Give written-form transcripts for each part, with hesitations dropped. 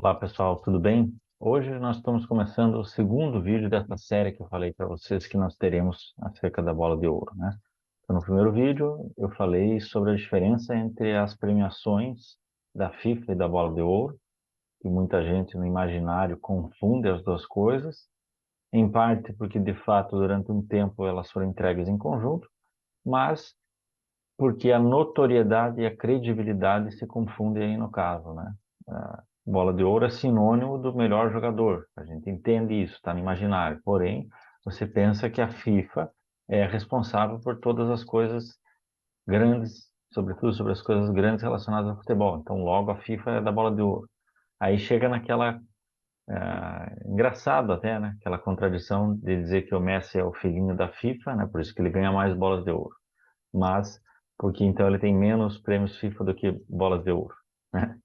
Olá pessoal, tudo bem? Hoje nós estamos começando o segundo vídeo dessa série que eu falei para vocês que nós teremos acerca da Bola de Ouro, né? Então, no primeiro vídeo eu falei sobre a diferença entre as premiações da FIFA e da Bola de Ouro, que muita gente no imaginário confunde as duas coisas, em parte porque de fato durante um tempo elas foram entregues em conjunto, mas porque a notoriedade e a credibilidade se confundem aí no caso, né? A bola de ouro é sinônimo do melhor jogador. A gente entende isso, está no imaginário. Porém, você pensa que a FIFA é responsável por todas as coisas grandes, sobretudo sobre as coisas grandes relacionadas ao futebol. Então, logo a FIFA é da bola de ouro. Aí chega naquela engraçado até, né? Aquela contradição de dizer que o Messi é o filhinho da FIFA, né? Por isso que ele ganha mais bolas de ouro, mas porque então ele tem menos prêmios FIFA do que bolas de ouro, né?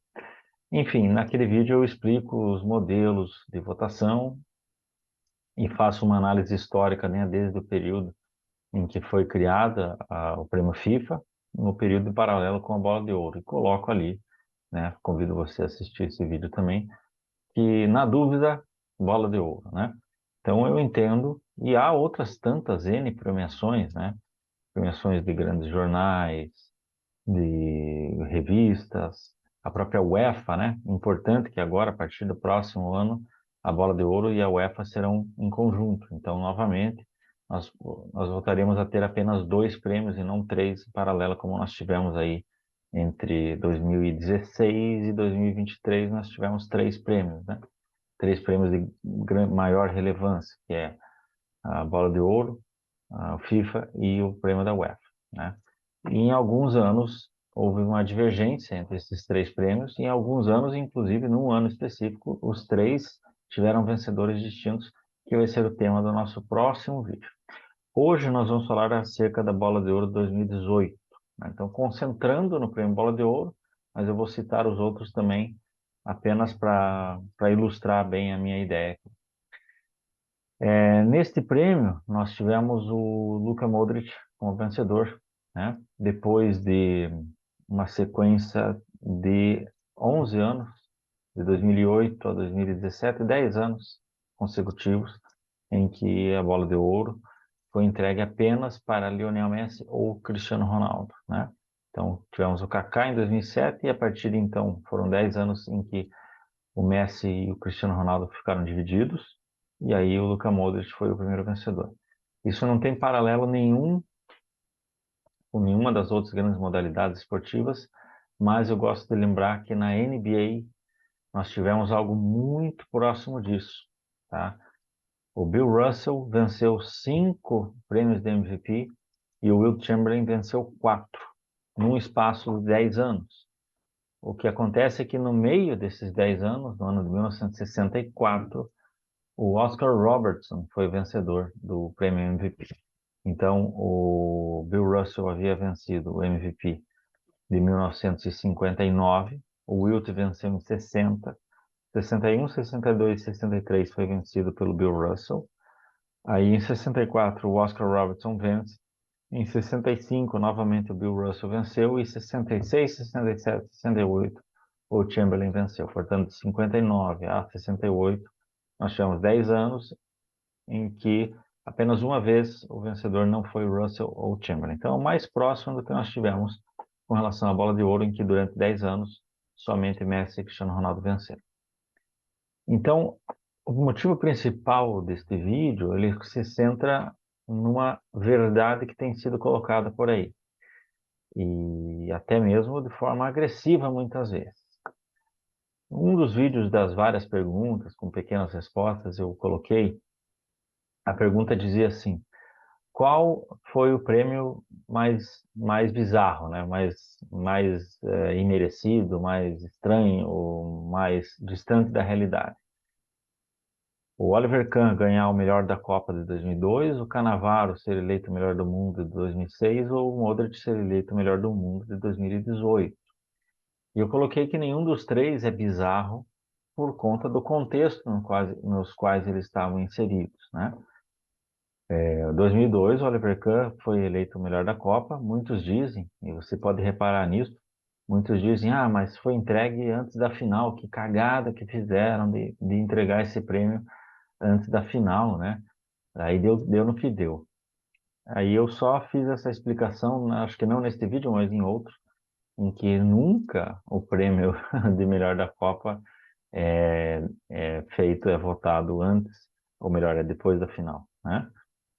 Enfim, naquele vídeo eu explico os modelos de votação e faço uma análise histórica, né, desde o período em que foi criada o prêmio FIFA, no período em paralelo com a bola de ouro, e coloco ali, né, convido você a assistir esse vídeo também, que na dúvida, bola de ouro, né? Então eu entendo, e há outras tantas N premiações, né? Premiações de grandes jornais, de revistas, a própria UEFA, né? Importante que agora, a partir do próximo ano, a Bola de Ouro e a UEFA serão em conjunto. Então, novamente, nós voltaremos a ter apenas dois prêmios e não três em paralelo, como nós tivemos aí entre 2016 e 2023, nós tivemos três prêmios, né? Três prêmios de maior relevância, que é a Bola de Ouro, a FIFA e o prêmio da UEFA, né? E em alguns anos houve uma divergência entre esses três prêmios, e em alguns anos, inclusive num ano específico, os três tiveram vencedores distintos, que vai ser o tema do nosso próximo vídeo. Hoje nós vamos falar acerca da Bola de Ouro de 2018, né? Então, concentrando no prêmio Bola de Ouro, mas eu vou citar os outros também, apenas para ilustrar bem a minha ideia. Neste prêmio, nós tivemos o Luka Modric como vencedor, né? Depois de uma sequência de 11 anos, de 2008 a 2017, 10 anos consecutivos, em que a bola de ouro foi entregue apenas para Lionel Messi ou Cristiano Ronaldo, né? Então, tivemos o Kaká em 2007 e a partir de então foram 10 anos em que o Messi e o Cristiano Ronaldo ficaram divididos, e aí o Luka Modric foi o primeiro vencedor. Isso não tem paralelo nenhum com nenhuma das outras grandes modalidades esportivas, mas eu gosto de lembrar que na NBA nós tivemos algo muito próximo disso, tá? O Bill Russell venceu 5 prêmios de MVP e o Wilt Chamberlain venceu 4, num espaço de 10 anos. O que acontece é que no meio desses 10 anos, no ano de 1964, o Oscar Robertson foi vencedor do prêmio MVP. Então, o Bill Russell havia vencido o MVP de 1959, o Wilt venceu em 60, 61, 62 e 63 foi vencido pelo Bill Russell. Aí, em 64, o Oscar Robertson vence. Em 65, novamente o Bill Russell venceu. E 66, 67, 68, o Chamberlain venceu. Portanto, de 59 a 68, nós tivemos 10 anos em que apenas uma vez o vencedor não foi o Russell ou o Chamberlain. Então, o mais próximo do que nós tivemos com relação à bola de ouro, em que durante 10 anos somente Messi e Cristiano Ronaldo venceram. Então, o motivo principal deste vídeo, ele se centra numa verdade que tem sido colocada por aí, e até mesmo de forma agressiva muitas vezes. Um dos vídeos das várias perguntas, com pequenas respostas, eu coloquei, a pergunta dizia assim: qual foi o prêmio mais bizarro, né? Mais imerecido, mais estranho, ou mais distante da realidade? O Oliver Kahn ganhar o melhor da Copa de 2002, o Cannavaro ser eleito o melhor do mundo de 2006 ou o Modric ser eleito o melhor do mundo de 2018. E eu coloquei que nenhum dos três é bizarro por conta do contexto nos quais eles estavam inseridos, né? Em 2002, o Oliver Kahn foi eleito o melhor da Copa. Muitos dizem, e você pode reparar nisso, Muitos dizem, ah, mas foi entregue antes da final, que cagada que fizeram de entregar esse prêmio antes da final, né? Aí deu no que deu. Aí eu só fiz essa explicação, acho que não neste vídeo, mas em outros, em que nunca o prêmio de melhor da Copa é votado antes, ou melhor, é depois da final, né?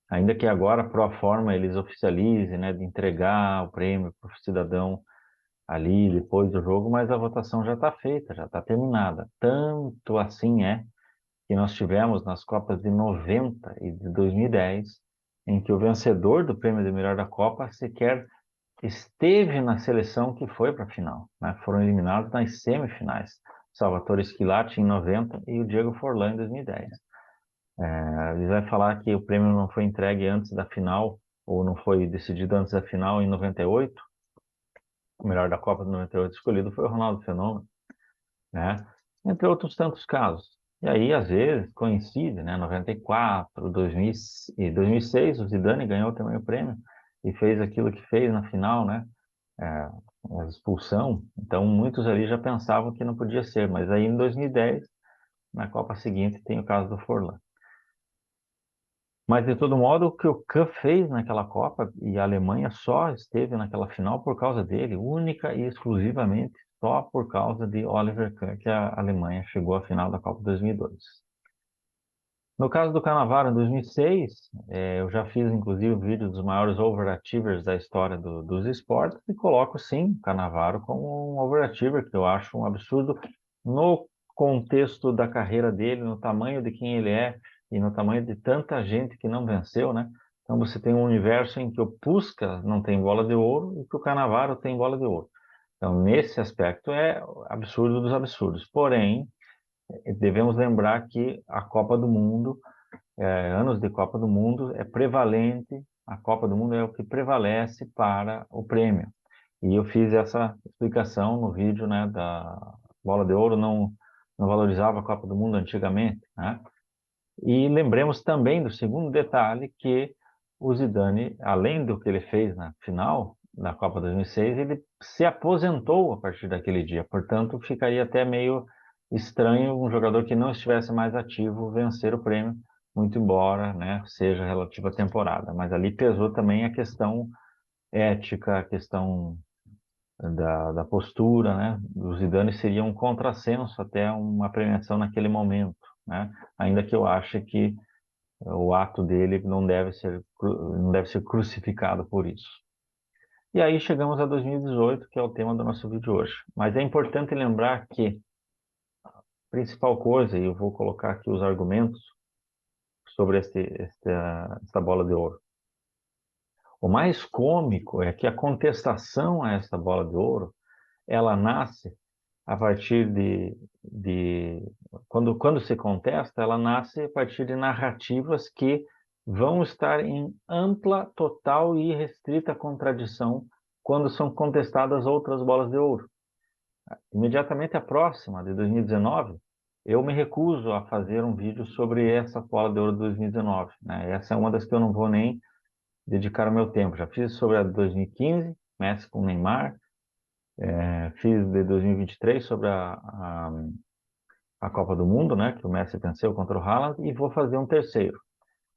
Ainda que agora, pro forma, eles oficializem, né, de entregar o prêmio para o cidadão ali depois do jogo, mas a votação já está feita, já está terminada. Tanto assim é que nós tivemos nas Copas de 90 e de 2010, em que o vencedor do prêmio de melhor da Copa sequer esteve na seleção que foi para a final, né? Foram eliminados nas semifinais. Salvatore Schillaci em 90 e o Diego Forlán em 2010. Ele vai falar que o prêmio não foi entregue antes da final, ou não foi decidido antes da final em 98. O melhor da Copa de 98 escolhido foi o Ronaldo Fenômeno, né? Entre outros tantos casos. E aí, às vezes, coincide, né? 94, 2000 e 2006, o Zidane ganhou também o prêmio e fez aquilo que fez na final, né? É, a expulsão. Então, muitos ali já pensavam que não podia ser, mas aí em 2010, na Copa seguinte, tem o caso do Forlan. Mas, de todo modo, o que o Kahn fez naquela Copa, e a Alemanha só esteve naquela final por causa dele, única e exclusivamente só por causa de Oliver Kahn, que a Alemanha chegou à final da Copa 2002. No caso do Cannavaro, em 2006, eu já fiz, inclusive, o vídeo dos maiores overachievers da história dos esportes e coloco, sim, o Cannavaro como um overachiever, que eu acho um absurdo no contexto da carreira dele, no tamanho de quem ele é e no tamanho de tanta gente que não venceu, né? Então você tem um universo em que o Puskás não tem bola de ouro e que o Cannavaro tem bola de ouro. Então, nesse aspecto, é absurdo dos absurdos. Porém, devemos lembrar que a Copa do Mundo anos de Copa do Mundo é prevalente, a Copa do Mundo é o que prevalece para o prêmio. E eu fiz essa explicação no vídeo, né, da Bola de Ouro não valorizava a Copa do Mundo antigamente, né? E lembremos também do segundo detalhe que o Zidane, além do que ele fez na final da Copa 2006, ele se aposentou a partir daquele dia. Portanto, ficaria até meio estranho um jogador que não estivesse mais ativo vencer o prêmio, muito embora, né, seja relativo à temporada. Mas ali pesou também a questão ética, a questão da postura, né? O Zidane seria um contrassenso até uma premiação naquele momento, né? Ainda que eu ache que o ato dele não deve ser crucificado por isso. E aí chegamos a 2018, que é o tema do nosso vídeo hoje. Mas é importante lembrar que a principal coisa, e eu vou colocar aqui os argumentos sobre esta bola de ouro. O mais cômico é que a contestação a esta bola de ouro, ela nasce a partir quando se contesta, ela nasce a partir de narrativas que vão estar em ampla, total e irrestrita contradição quando são contestadas outras bolas de ouro. Imediatamente a próxima, de 2019, eu me recuso a fazer um vídeo sobre essa bola de ouro de 2019, né? Essa é uma das que eu não vou nem dedicar o meu tempo. Já fiz sobre a de 2015, Messi com Neymar, fiz de 2023 sobre a Copa do Mundo, né, que o Messi venceu contra o Haaland, e vou fazer um terceiro.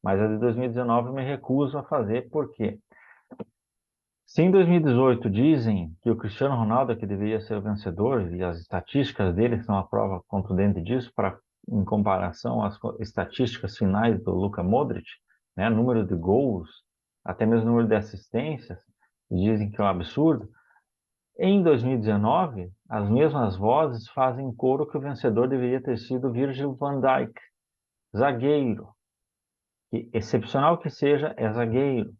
Mas a de 2019 eu me recuso a fazer, por quê? Se em 2018 dizem que o Cristiano Ronaldo é que deveria ser o vencedor, e as estatísticas dele são a prova contundente disso, em comparação às estatísticas finais do Luka Modric, né, número de gols, até mesmo número de assistências, dizem que é um absurdo. Em 2019, as mesmas vozes fazem coro que o vencedor deveria ter sido Virgil van Dijk, zagueiro, que, excepcional que seja, é zagueiro.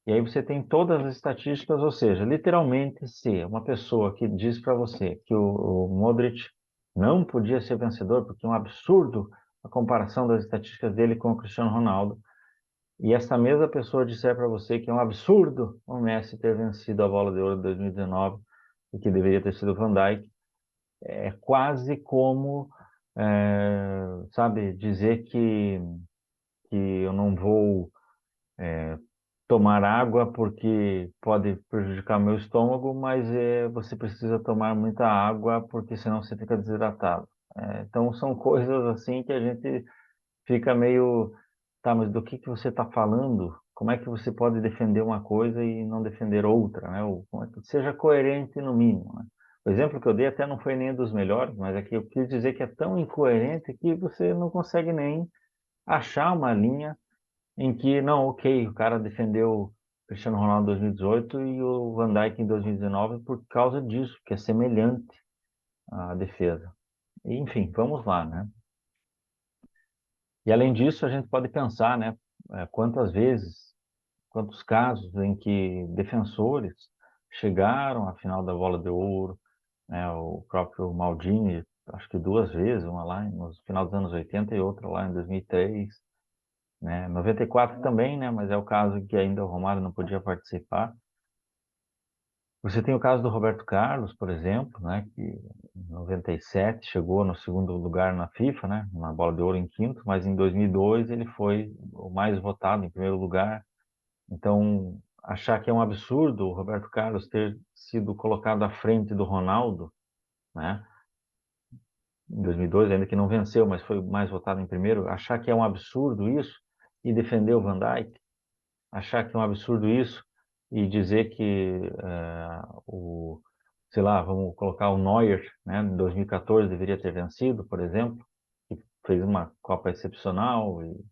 E aí você tem todas as estatísticas, ou seja, literalmente, se uma pessoa que diz para você que o Modric não podia ser vencedor, porque é um absurdo a comparação das estatísticas dele com o Cristiano Ronaldo, e essa mesma pessoa disser para você que é um absurdo o Messi ter vencido a Bola de Ouro de 2019 e que deveria ter sido o Van Dijk, é quase como, sabe, dizer que eu não vou tomar água porque pode prejudicar meu estômago, mas você precisa tomar muita água porque senão você fica desidratado. Então são coisas assim que a gente fica meio, tá, mas do que você está falando? Como é que você pode defender uma coisa e não defender outra, né? Ou, como é que, seja coerente no mínimo, né? O exemplo que eu dei até não foi nem dos melhores, mas é que eu quis dizer que é tão incoerente que você não consegue nem achar uma linha em que, não, ok, o cara defendeu o Cristiano Ronaldo em 2018 e o Van Dijk em 2019 por causa disso, que é semelhante à defesa. E, enfim, vamos lá, né? E além disso, a gente pode pensar, né, quantas vezes, quantos casos em que defensores chegaram à final da Bola de Ouro, né, o próprio Maldini, acho que duas vezes, uma lá no final dos anos 80 e outra lá em 2003, né, 94 também, né, mas é o caso em que ainda o Romário não podia participar. Você tem o caso do Roberto Carlos, por exemplo, né, que em 97 chegou no segundo lugar na FIFA, né, na Bola de Ouro em quinto, mas em 2002 ele foi o mais votado em primeiro lugar. Então, achar que é um absurdo o Roberto Carlos ter sido colocado à frente do Ronaldo, né, em 2002, ainda que não venceu, mas foi mais votado em primeiro, achar que é um absurdo isso e defender o Van Dijk, achar que é um absurdo isso e dizer que o, sei lá, vamos colocar o Neuer, né, em 2014 deveria ter vencido, por exemplo, que fez uma Copa excepcional e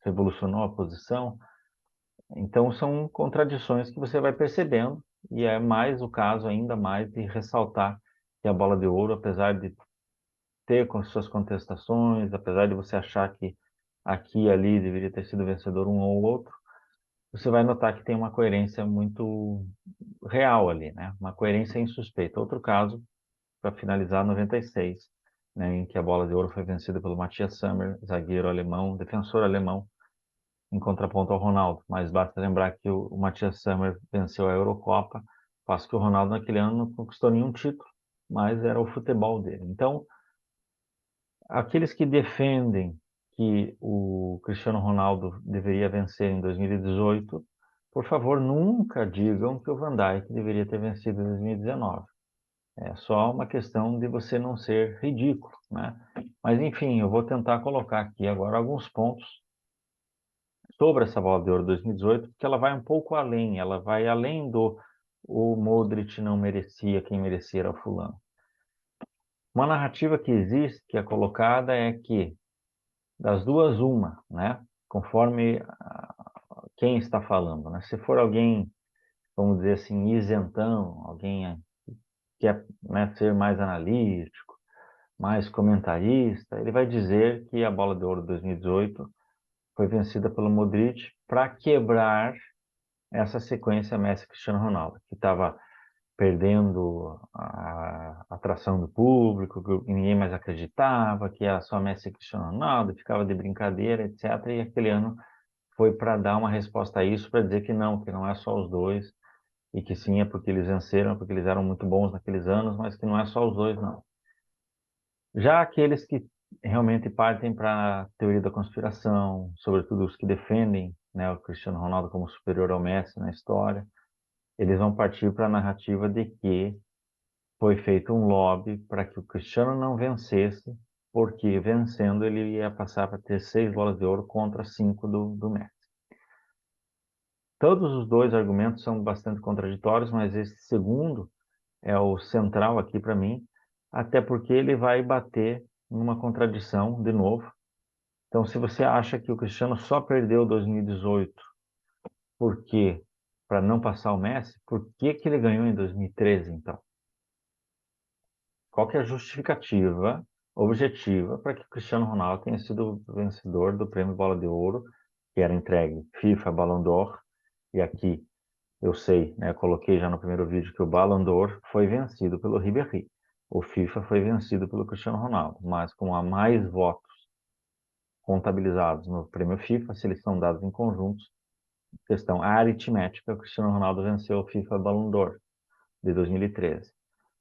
revolucionou a posição. Então são contradições que você vai percebendo e é mais o caso ainda mais de ressaltar que a Bola de Ouro, apesar de ter com suas contestações, apesar de você achar que aqui e ali deveria ter sido vencedor um ou outro, você vai notar que tem uma coerência muito real ali, né? Uma coerência insuspeita. Outro caso, para finalizar, 96, né, em que a Bola de Ouro foi vencida pelo Matthias Sammer, zagueiro alemão, defensor alemão, em contraponto ao Ronaldo. Mas basta lembrar que o Matthias Sammer venceu a Eurocopa, passo que o Ronaldo naquele ano não conquistou nenhum título, mas era o futebol dele. Então, aqueles que defendem que o Cristiano Ronaldo deveria vencer em 2018, por favor, nunca digam que o Van Dijk deveria ter vencido em 2019. É só uma questão de você não ser ridículo, né? Mas, enfim, eu vou tentar colocar aqui agora alguns pontos sobre essa Bola de Ouro 2018, porque ela vai um pouco além, ela vai além do o Modric não merecia, quem merecia era o fulano. Uma narrativa que existe, que é colocada, é que das duas, uma, né? Conforme quem está falando, né? Se for alguém, vamos dizer assim, isentão, alguém que quer, né, ser mais analítico, mais comentarista, ele vai dizer que a Bola de Ouro 2018 foi vencida pelo Modric para quebrar essa sequência Messi-Cristiano Ronaldo, que estava perdendo a atração do público, que ninguém mais acreditava, que era só Messi e Cristiano Ronaldo, ficava de brincadeira, etc. E aquele ano foi para dar uma resposta a isso, para dizer que não é só os dois, e que sim, é porque eles venceram, porque eles eram muito bons naqueles anos, mas que não é só os dois, não. Já aqueles que realmente partem para a teoria da conspiração, sobretudo os que defendem, né, o Cristiano Ronaldo como superior ao Messi na história, eles vão partir para a narrativa de que foi feito um lobby para que o Cristiano não vencesse, porque vencendo ele ia passar para ter 6 bolas de ouro contra 5 do Messi. Todos os dois argumentos são bastante contraditórios, mas esse segundo é o central aqui para mim, até porque ele vai bater numa contradição de novo. Então, se você acha que o Cristiano só perdeu 2018 porque para não passar o Messi, por que que ele ganhou em 2013 então? Qual que é a justificativa objetiva para que o Cristiano Ronaldo tenha sido vencedor do prêmio Bola de Ouro, que era entregue FIFA Ballon d'Or, e aqui eu sei, né, coloquei já no primeiro vídeo que o Ballon d'Or foi vencido pelo Ribéry. O FIFA foi vencido pelo Cristiano Ronaldo, mas com a mais votos contabilizados no prêmio FIFA, se eles são dados em conjuntos, questão aritmética, o Cristiano Ronaldo venceu o FIFA Ballon d'Or de 2013.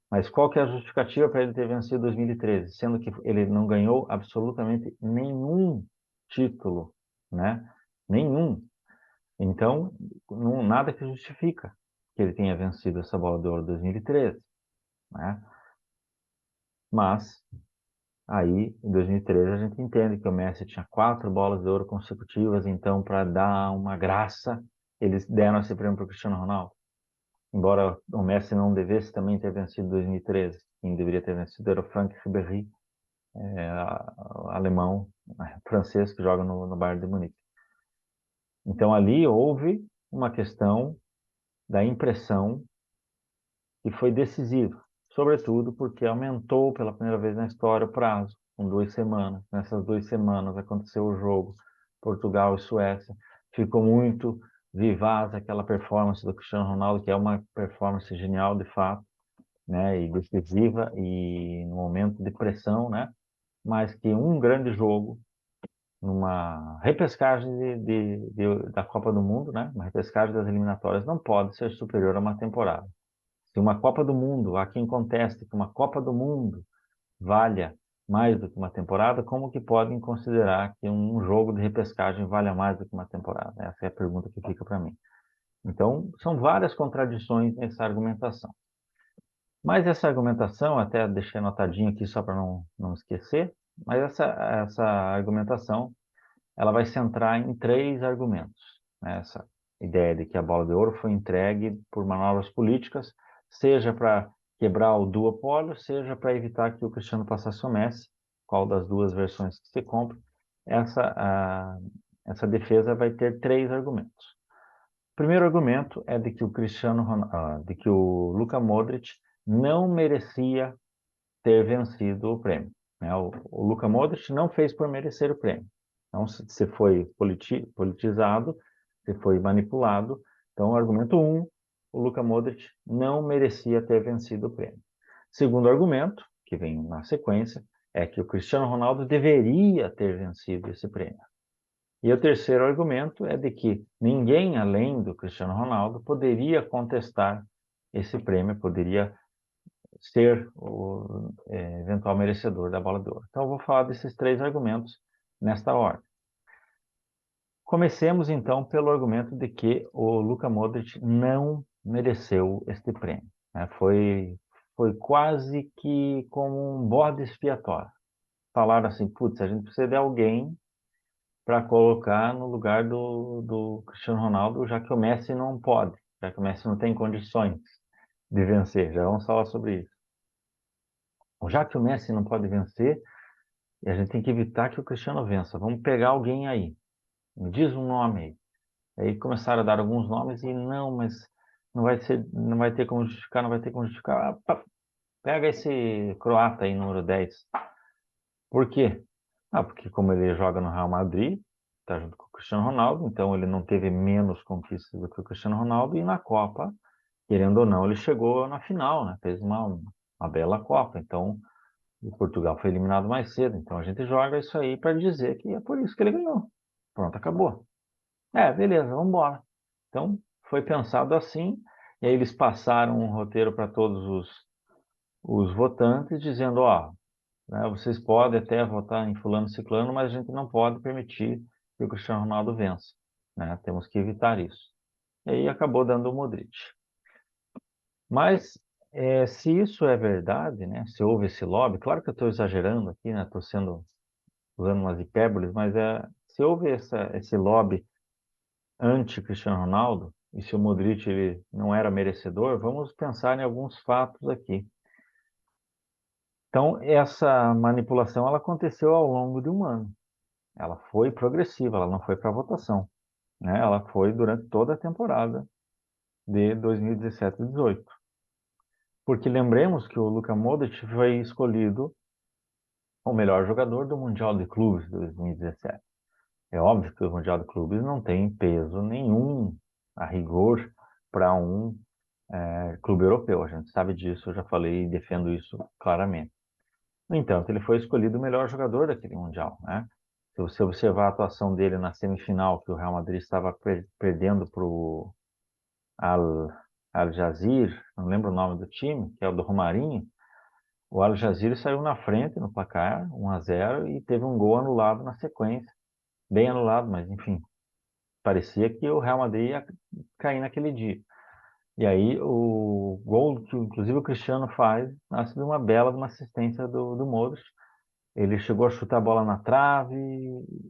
Mas qual que é a justificativa para ele ter vencido 2013, sendo que ele não ganhou absolutamente nenhum título, né? Nenhum. Então, nada que justifica que ele tenha vencido essa bola de ouro 2013, né? Mas, aí, em 2013, a gente entende que o Messi tinha 4 bolas de ouro consecutivas, então, para dar uma graça, eles deram esse prêmio para o Cristiano Ronaldo. Embora o Messi não devesse também ter vencido 2013, quem deveria ter vencido era o Franck Ribéry, alemão, francês, que joga no Bayern de Munique. Então, ali houve uma questão da impressão que foi decisiva, sobretudo porque aumentou pela primeira vez na história o prazo, com 2 semanas. Nessas 2 semanas aconteceu o jogo Portugal e Suécia. Ficou muito vivaz aquela performance do Cristiano Ronaldo, que é uma performance genial de fato, né, e decisiva e no momento de pressão, né, mas que um grande jogo numa repescagem da Copa do Mundo, né, uma repescagem das eliminatórias não pode ser superior a uma temporada. Se uma Copa do Mundo, há quem conteste que uma Copa do Mundo valha mais do que uma temporada, como que podem considerar que um jogo de repescagem valha mais do que uma temporada? Essa é a pergunta que fica para mim. Então, são várias contradições nessa argumentação. Mas essa argumentação, até deixei anotadinho aqui só para não esquecer, mas essa argumentação, ela vai centrar em 3 argumentos, né? Essa ideia de que a bola de ouro foi entregue por manobras políticas, seja para quebrar o duopólio, seja para evitar que o Cristiano passasse o Messi, qual das duas versões que se compra. Essa defesa vai ter 3 argumentos. O primeiro argumento é de que de que o Luka Modric não merecia ter vencido o prêmio, né? O Luka Modric não fez por merecer o prêmio. Então, se foi politizado, se foi manipulado. Então, argumento 1, o Luka Modric não merecia ter vencido o prêmio. Segundo argumento, que vem na sequência, é que o Cristiano Ronaldo deveria ter vencido esse prêmio. E o terceiro argumento é de que ninguém além do Cristiano Ronaldo poderia contestar esse prêmio, poderia ser o eventual merecedor da bola de ouro. Então, eu vou falar desses 3 argumentos nesta ordem. Comecemos, então, pelo argumento de que o Luka Modric não mereceu este prêmio, né? Foi quase que como um bode expiatório. Falaram assim, putz, a gente precisa de alguém para colocar no lugar do Cristiano Ronaldo, já que o Messi não pode, já que o Messi não tem condições de vencer. Já vamos falar sobre isso. Já que o Messi não pode vencer, e a gente tem que evitar que o Cristiano vença. Vamos pegar alguém aí. Me diz um nome aí. Aí começaram a dar alguns nomes e não, mas não vai ter como justificar, não vai ter como justificar. Pega esse croata aí, número 10. Por quê? Porque como ele joga no Real Madrid, tá junto com o Cristiano Ronaldo, então ele não teve menos conquistas do que o Cristiano Ronaldo, e na Copa, querendo ou não, ele chegou na final, né? Fez uma bela Copa. Então, o Portugal foi eliminado mais cedo. Então a gente joga isso aí para dizer que é por isso que ele ganhou. Pronto, acabou. Beleza, vamos embora. Então foi pensado assim, e aí eles passaram um roteiro para todos os votantes, dizendo: ó, né, vocês podem até votar em fulano e ciclano, mas a gente não pode permitir que o Cristiano Ronaldo vença, né? Temos que evitar isso. E aí acabou dando o Modric. Mas se isso é verdade, né? Se houve esse lobby, claro que eu estou exagerando aqui, né? Estou usando umas hipérboles, mas se houve esse lobby anti-Cristiano Ronaldo, e se o Modric ele não era merecedor, vamos pensar em alguns fatos aqui. Então, essa manipulação ela aconteceu ao longo de um ano. Ela foi progressiva, ela não foi para votação, né? Ela foi durante toda a temporada de 2017 e 2018. Porque lembremos que o Luka Modric foi escolhido o melhor jogador do Mundial de Clubes de 2017. É óbvio que o Mundial de Clubes não tem peso nenhum, a rigor, para um clube europeu. A gente sabe disso, eu já falei e defendo isso claramente. No entanto, ele foi escolhido o melhor jogador daquele Mundial, né? Se você observar a atuação dele na semifinal, que o Real Madrid estava perdendo para o Al, Al Jazeera, não lembro o nome do time, que é o do Romarinho, o Al Jazeera saiu na frente no placar, 1-0, e teve um gol anulado na sequência. Bem anulado, mas enfim. parecia que o Real Madrid ia cair naquele dia. E aí o gol que inclusive o Cristiano faz nasce de uma bela de uma assistência do Modric. Ele chegou a chutar a bola na trave,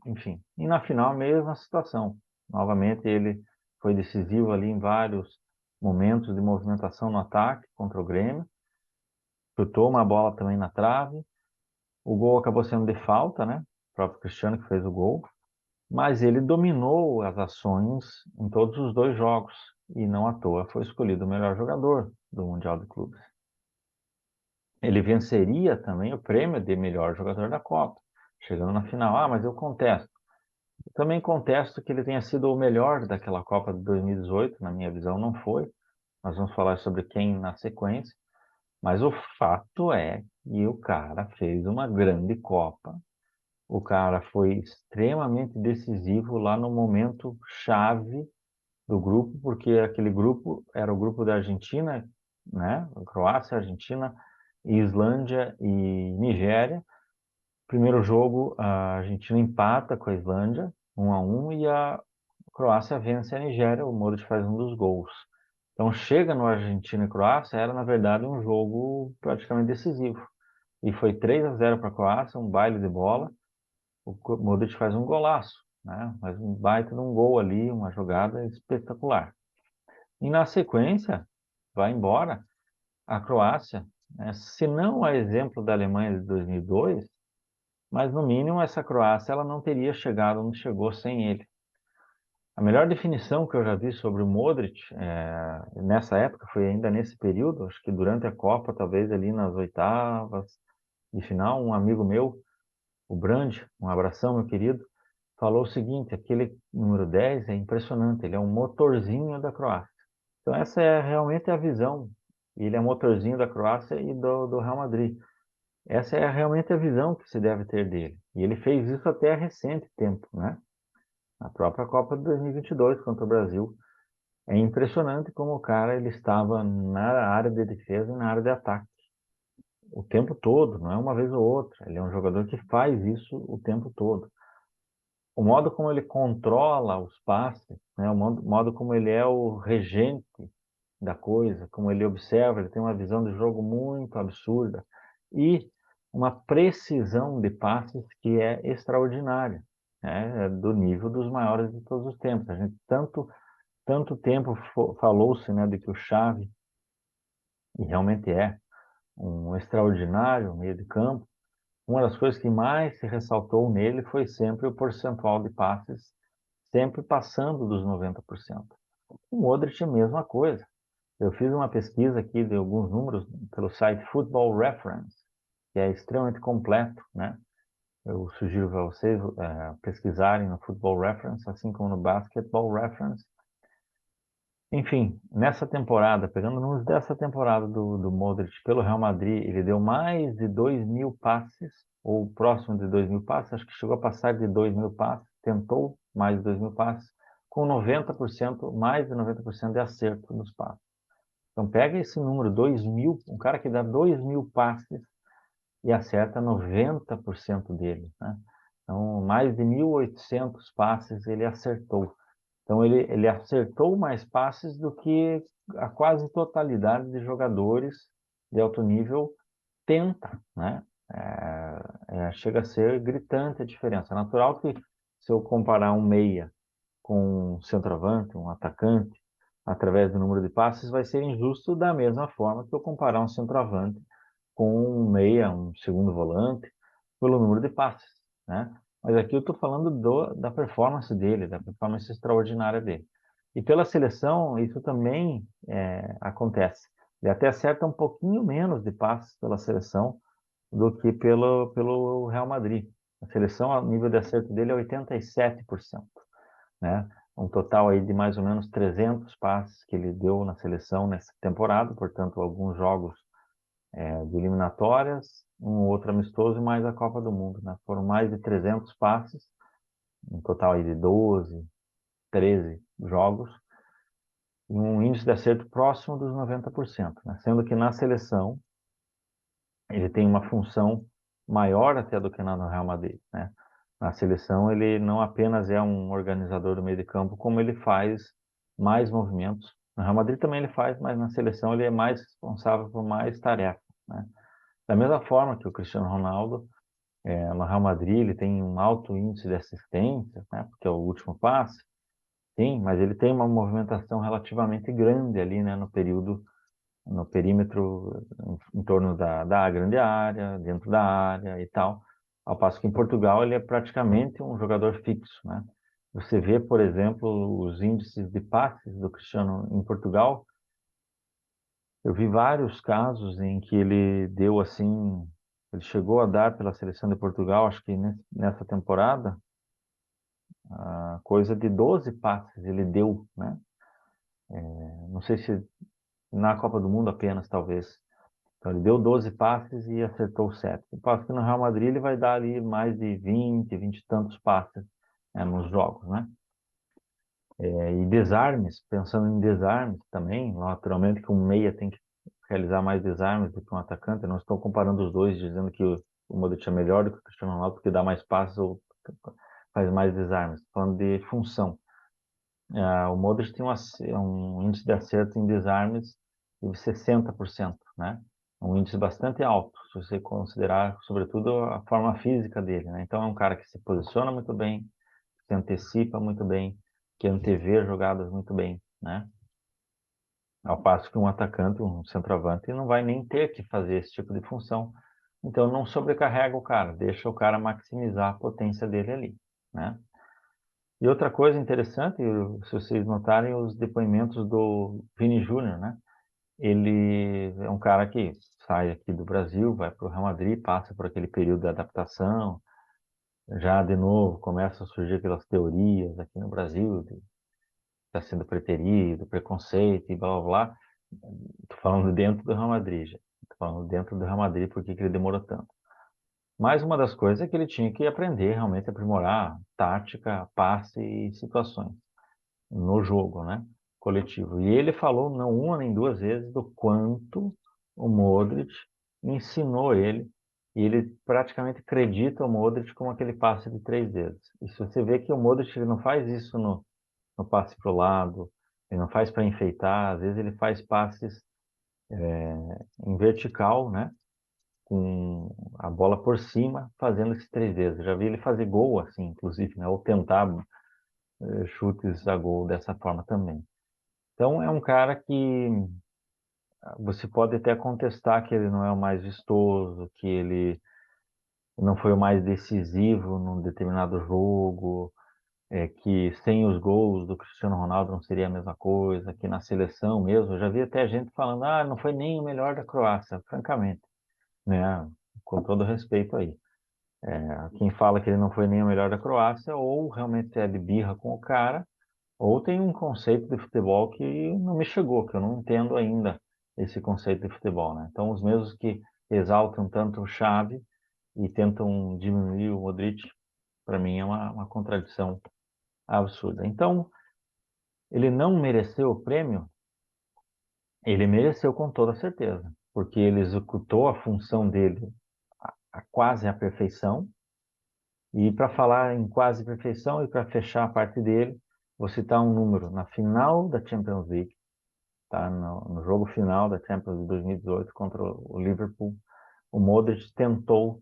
enfim. E na final, a mesma situação. Novamente, ele foi decisivo ali em vários momentos de movimentação no ataque contra o Grêmio. Chutou uma bola também na trave. O gol acabou sendo de falta, né? O próprio Cristiano que fez o gol. Mas ele dominou as ações em todos os dois jogos. E não à toa foi escolhido o melhor jogador do Mundial de Clubes. Ele venceria também o prêmio de melhor jogador da Copa, chegando na final. Ah, mas eu contesto. Eu também contesto que ele tenha sido o melhor daquela Copa de 2018, na minha visão, não foi. Nós vamos falar sobre quem na sequência. Mas o fato é que o cara fez uma grande Copa. O cara foi extremamente decisivo lá no momento chave do grupo, porque aquele grupo era o grupo da Argentina, né? Croácia, Argentina, Islândia e Nigéria. Primeiro jogo, a Argentina empata com a Islândia, 1-1, e a Croácia vence a Nigéria, o Modric faz um dos gols. Então, chega no Argentina e Croácia, era na verdade um jogo praticamente decisivo. E foi 3-0 para a Croácia, um baile de bola. O Modric faz um golaço, né? Faz um baita de um gol ali, uma jogada espetacular. E na sequência, vai embora a Croácia, né? Se não a exemplo da Alemanha de 2002, mas no mínimo essa Croácia ela não teria chegado onde chegou sem ele. A melhor definição que eu já vi sobre o Modric nessa época foi ainda nesse período, acho que durante a Copa, talvez ali nas oitavas de final, um amigo meu, o Brand, um abração, meu querido, falou o seguinte: aquele número 10 é impressionante, ele é um motorzinho da Croácia. Então essa é realmente a visão. Ele é motorzinho da Croácia e do Real Madrid. Essa é realmente a visão que se deve ter dele. E ele fez isso até recente tempo, né? A própria Copa de 2022 contra o Brasil. É impressionante como o cara ele estava na área de defesa e na área de ataque o tempo todo, não é uma vez ou outra. Ele é um jogador que faz isso o tempo todo. O modo como ele controla os passes, né? O modo como ele é o regente da coisa, como ele observa, ele tem uma visão de jogo muito absurda e uma precisão de passes que é extraordinária, né? É do nível dos maiores de todos os tempos. A gente tanto tempo falou-se, né, de que o Xavi, e realmente é um extraordinário meio de campo, uma das coisas que mais se ressaltou nele foi sempre o percentual de passes, sempre passando dos 90%. O Modric é a mesma coisa. Eu fiz uma pesquisa aqui de alguns números pelo site Football Reference, que é extremamente completo, né? Eu sugiro para vocês pesquisarem no Football Reference, assim como no Basketball Reference. Enfim, nessa temporada, pegando números dessa temporada do Modric pelo Real Madrid, ele deu mais de 2.000 passes, ou próximo de 2.000 passes, acho que chegou a passar de 2.000 passes, tentou mais de 2.000 passes, com 90%, mais de 90% de acerto nos passes. Então pega esse número, 2.000, um cara que dá 2.000 passes e acerta 90% dele, né? Então, mais de 1.800 passes ele acertou. Então, ele acertou mais passes do que a quase totalidade de jogadores de alto nível tenta, né? Chega a ser gritante a diferença. É natural que, se eu comparar um meia com um centroavante, um atacante, através do número de passes, vai ser injusto da mesma forma que eu comparar um centroavante com um meia, um segundo volante, pelo número de passes, né? Mas aqui eu estou falando da performance dele, da performance extraordinária dele. E pela seleção, isso também acontece. Ele até acerta um pouquinho menos de passes pela seleção do que pelo Real Madrid. A seleção, o nível de acerto dele é 87%, né? Um total aí de mais ou menos 300 passes que ele deu na seleção nessa temporada, portanto, alguns jogos de eliminatórias, um outro amistoso e mais a Copa do Mundo, né? Foram mais de 300 passes, um total aí de 12, 13 jogos, e um índice de acerto próximo dos 90%, né? Sendo que na seleção ele tem uma função maior até do que no Real Madrid, né? Na seleção, ele não apenas é um organizador do meio de campo, como ele faz mais movimentos. No Real Madrid também ele faz, mas na seleção ele é mais responsável por mais tarefas, né? Da mesma forma que o Cristiano Ronaldo, no Real Madrid ele tem um alto índice de assistência, né? Porque é o último passe, sim, mas ele tem uma movimentação relativamente grande ali, né? No perímetro, em torno da grande área, dentro da área e tal. Ao passo que em Portugal ele é praticamente um jogador fixo, né? Você vê, por exemplo, os índices de passes do Cristiano em Portugal. Eu vi vários casos em que ele deu assim, ele chegou a dar pela seleção de Portugal, acho que nessa temporada, coisa de 12 passes ele deu, né? Não sei se na Copa do Mundo apenas, talvez. Então, ele deu 12 passes e acertou 7. O passo que no Real Madrid ele vai dar ali mais de 20 e tantos passes, nos jogos, né? E desarmes, pensando em desarmes também, naturalmente que um meia tem que realizar mais desarmes do que um atacante. Eu não estou comparando os dois, dizendo que o Modric é melhor do que o Cristiano Ronaldo porque dá mais passes ou faz mais desarmes. Estou falando de função. O Modric tem um índice de acerto em desarmes de 60%, né? Um índice bastante alto, se você considerar, sobretudo, a forma física dele, né? Então, é um cara que se posiciona muito bem, que antecipa muito bem, que antevê jogadas muito bem, né? Ao passo que um atacante, um centroavante, não vai nem ter que fazer esse tipo de função. Então, não sobrecarrega o cara, deixa o cara maximizar a potência dele ali, né? E outra coisa interessante, se vocês notarem os depoimentos do Vini Júnior, né? Ele é um cara que sai aqui do Brasil, vai para o Real Madrid, passa por aquele período de adaptação, já de novo começam a surgir aquelas teorias aqui no Brasil, de está sendo preterido, preconceito e blá blá blá. Estou falando dentro do Real Madrid, já. Estou falando dentro do Real Madrid, por que ele demorou tanto. Mas uma das coisas é que ele tinha que aprender realmente a aprimorar tática, passe e situações no jogo, né? Coletivo. E ele falou não uma nem duas vezes do quanto o Modric ensinou ele, e ele praticamente acredita o Modric como aquele passe de 3 dedos. E se você vê que o Modric ele não faz isso no passe para o lado, ele não faz para enfeitar, às vezes ele faz passes em vertical, né? Com a bola por cima, fazendo esses 3 dedos. Eu já vi ele fazer gol assim, inclusive, né? Ou tentar chutes a gol dessa forma também. Então é um cara que você pode até contestar que ele não é o mais vistoso, que ele não foi o mais decisivo num determinado jogo, que sem os gols do Cristiano Ronaldo não seria a mesma coisa, que na seleção mesmo, eu já vi até gente falando, não foi nem o melhor da Croácia, francamente, né? Com todo respeito aí. Quem fala que ele não foi nem o melhor da Croácia, ou realmente é de birra com o cara, ou tem um conceito de futebol que não me chegou, que eu não entendo ainda esse conceito de futebol, né? Então, os mesmos que exaltam tanto o Xavi e tentam diminuir o Modric, para mim é uma contradição absurda. Então, ele não mereceu o prêmio? Ele mereceu com toda certeza, porque ele executou a função dele a quase à perfeição. E para falar em quase perfeição e para fechar a parte dele, vou citar um número. Na final da Champions League, tá? No jogo final da Champions de 2018 contra o Liverpool, o Modric tentou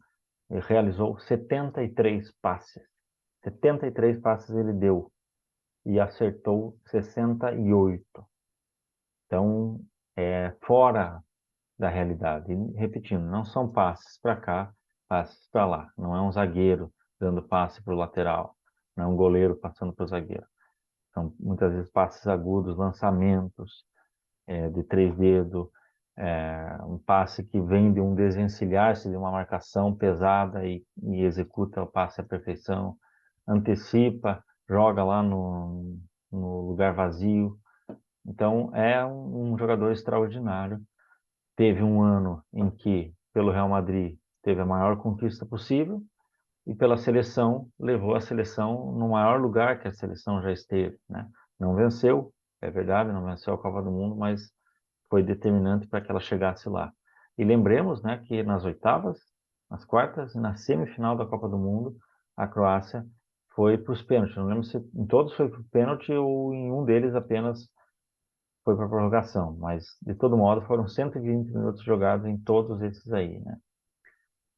e realizou 73 passes. 73 passes ele deu e acertou 68. Então, é fora da realidade. E, repetindo, não são passes para cá, passes para lá. Não é um zagueiro dando passe para o lateral, não é um goleiro passando para o zagueiro. São muitas vezes passes agudos, lançamentos de 3 dedos, um passe que vem de um desvencilhar-se de uma marcação pesada e executa o passe à perfeição, antecipa, joga lá no lugar vazio. Então, é um jogador extraordinário. Teve um ano em que, pelo Real Madrid, teve a maior conquista possível e pela seleção, levou a seleção no maior lugar que a seleção já esteve, né? Não venceu, é verdade, não venceu a Copa do Mundo, mas foi determinante para que ela chegasse lá. E lembremos, né, que nas oitavas, nas quartas e na semifinal da Copa do Mundo, a Croácia foi para os pênaltis. Não lembro se em todos foi para o pênalti ou em um deles apenas foi para a prorrogação. Mas, de todo modo, foram 120 minutos jogados em todos esses aí, né?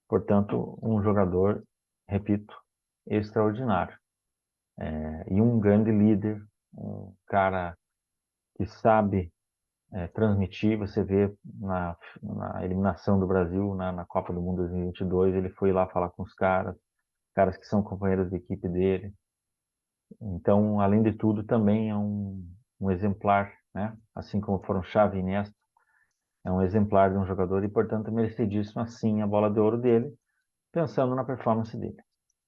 Portanto, um jogador, repito, extraordinário. E um grande líder, um cara que sabe transmitir. Você vê na eliminação do Brasil na Copa do Mundo 2022, ele foi lá falar com os caras que são companheiros de equipe dele. Então, além de tudo, também é um exemplar, né? Assim como foram Xavi e Iniesta, é um exemplar de um jogador e, portanto, merecidíssimo, assim, a bola de ouro dele, pensando na performance dele.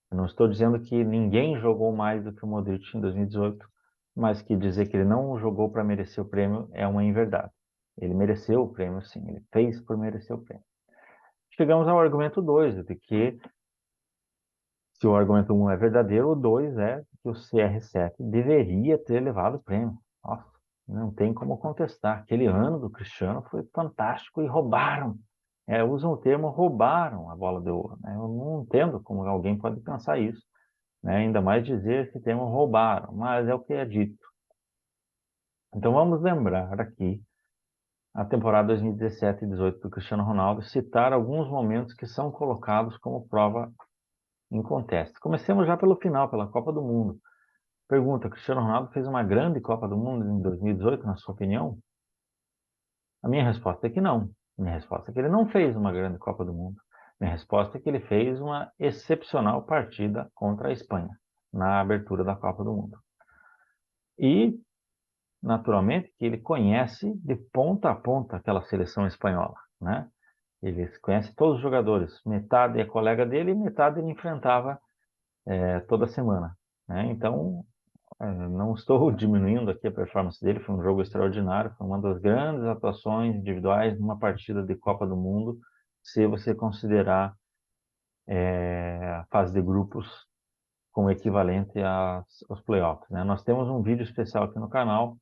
Eu não estou dizendo que ninguém jogou mais do que o Modric em 2018, mas que dizer que ele não jogou para merecer o prêmio é uma inverdade. Ele mereceu o prêmio, sim, ele fez por merecer o prêmio. Chegamos ao argumento 2, de que se o argumento 1 é verdadeiro, o 2 é que o CR7 deveria ter levado o prêmio. Nossa, não tem como contestar. Aquele ano do Cristiano foi fantástico e roubaram. Usam o termo roubaram a bola de ouro, né? Eu não entendo como alguém pode pensar isso, né? Ainda mais dizer esse termo roubaram, mas é o que é dito. Então vamos lembrar aqui a temporada 2017 e 18 do Cristiano Ronaldo, citar alguns momentos que são colocados como prova em conteste. Comecemos já pelo final, pela Copa do Mundo. Pergunta: Cristiano Ronaldo fez uma grande Copa do Mundo em 2018, na sua opinião? A minha resposta é que não. Minha resposta é que ele não fez uma grande Copa do Mundo. Minha resposta é que ele fez uma excepcional partida contra a Espanha, na abertura da Copa do Mundo. E, naturalmente, que ele conhece de ponta a ponta aquela seleção espanhola, né? Ele conhece todos os jogadores. Metade é colega dele e metade ele enfrentava toda semana, né? Então, não estou diminuindo aqui a performance dele, foi um jogo extraordinário, foi uma das grandes atuações individuais numa partida de Copa do Mundo, se você considerar a fase de grupos como equivalente aos playoffs, né? Nós temos um vídeo especial aqui no canal,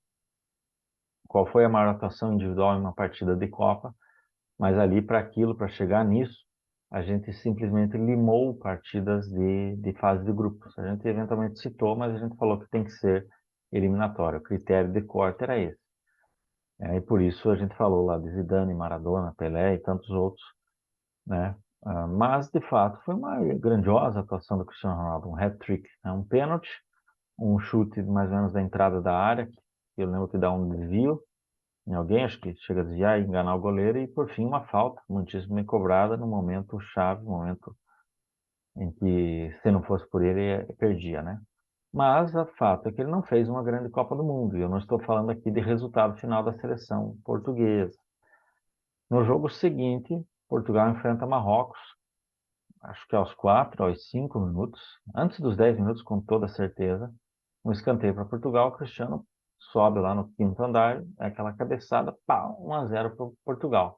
qual foi a maior atuação individual em uma partida de Copa, mas ali para aquilo, para chegar nisso, a gente simplesmente limou partidas de fase de grupos. A gente eventualmente citou, mas a gente falou que tem que ser eliminatório. O critério de corte era esse. E por isso a gente falou lá de Zidane, Maradona, Pelé e tantos outros, né? Mas, de fato, foi uma grandiosa atuação do Cristiano Ronaldo, um hat-trick, né? Um pênalti, um chute mais ou menos da entrada da área, que eu lembro que dá um desvio em alguém, acho que chega a desviar e enganar o goleiro, e por fim uma falta, muitíssimo bem cobrada no momento chave, no momento em que, se não fosse por ele, perdia, né? Mas o fato é que ele não fez uma grande Copa do Mundo, e eu não estou falando aqui de resultado final da seleção portuguesa. No jogo seguinte, Portugal enfrenta Marrocos, acho que aos 4, aos 5 minutos, antes dos 10 minutos, com toda certeza, um escanteio para Portugal, o Cristiano sobe lá no quinto andar, aquela cabeçada, pá, 1-0 para Portugal.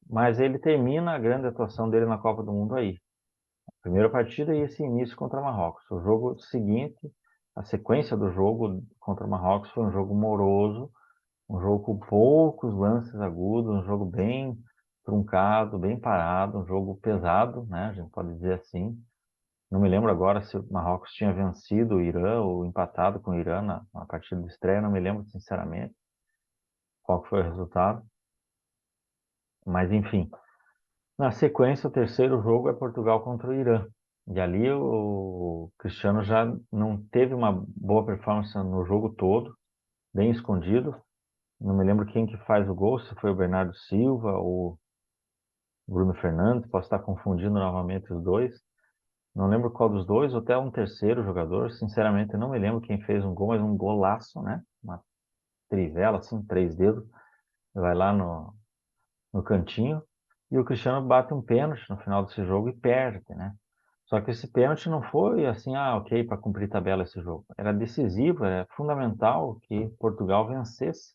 Mas ele termina a grande atuação dele na Copa do Mundo aí. A primeira partida e esse início contra Marrocos. O jogo seguinte, a sequência do jogo contra Marrocos foi um jogo moroso, um jogo com poucos lances agudos, um jogo bem truncado, bem parado, um jogo pesado, né? A gente pode dizer assim. Não me lembro agora se o Marrocos tinha vencido o Irã ou empatado com o Irã na partida de estreia, não me lembro sinceramente qual que foi o resultado. Mas enfim, na sequência, o terceiro jogo é Portugal contra o Irã. E ali o Cristiano já não teve uma boa performance no jogo todo, bem escondido. Não me lembro quem que faz o gol, se foi o Bernardo Silva ou o Bruno Fernandes, posso estar confundindo novamente os dois. Não lembro qual dos dois, ou até um terceiro jogador. Sinceramente, não me lembro quem fez um gol, mas um golaço, né? Uma trivela, assim, 3 dedos. Vai lá no cantinho. E o Cristiano bate um pênalti no final desse jogo e perde, né? Só que esse pênalti não foi assim, ok, para cumprir tabela esse jogo. Era decisivo, era fundamental que Portugal vencesse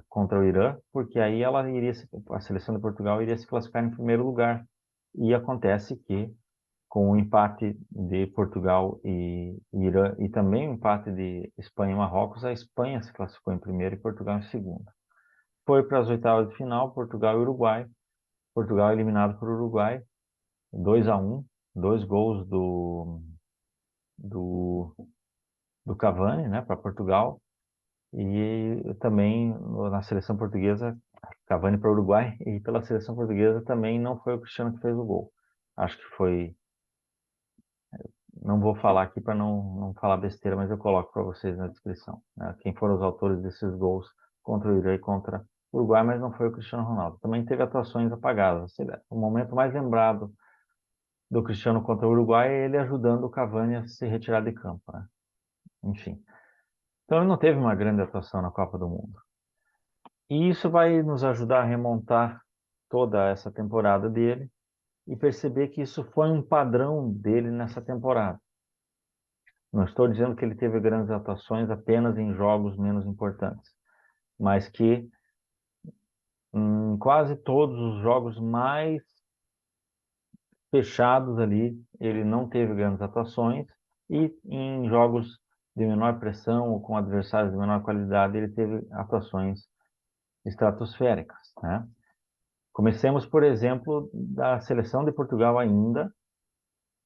contra o Irã, porque aí a seleção de Portugal iria se classificar em primeiro lugar. E acontece que com o empate de Portugal e Irã e também o empate de Espanha e Marrocos, a Espanha se classificou em primeiro e Portugal em segundo. Foi para as oitavas de final, Portugal e Uruguai. Portugal eliminado por Uruguai, 2-1. 2 gols do, do Cavani, né, para Portugal, e também na seleção portuguesa, Cavani para o Uruguai, e pela seleção portuguesa também não foi o Cristiano que fez o gol. Acho que foi. Não vou falar aqui para não falar besteira, mas eu coloco para vocês na descrição, né, quem foram os autores desses gols contra o Irã e contra o Uruguai, mas não foi o Cristiano Ronaldo. Também teve atuações apagadas. O momento mais lembrado do Cristiano contra o Uruguai é ele ajudando o Cavani a se retirar de campo, né? Enfim. Então ele não teve uma grande atuação na Copa do Mundo. E isso vai nos ajudar a remontar toda essa temporada dele e perceber que isso foi um padrão dele nessa temporada. Não estou dizendo que ele teve grandes atuações apenas em jogos menos importantes, mas que em quase todos os jogos mais fechados ali, ele não teve grandes atuações, e em jogos de menor pressão ou com adversários de menor qualidade, ele teve atuações estratosféricas, né? Comecemos, por exemplo, da seleção de Portugal ainda,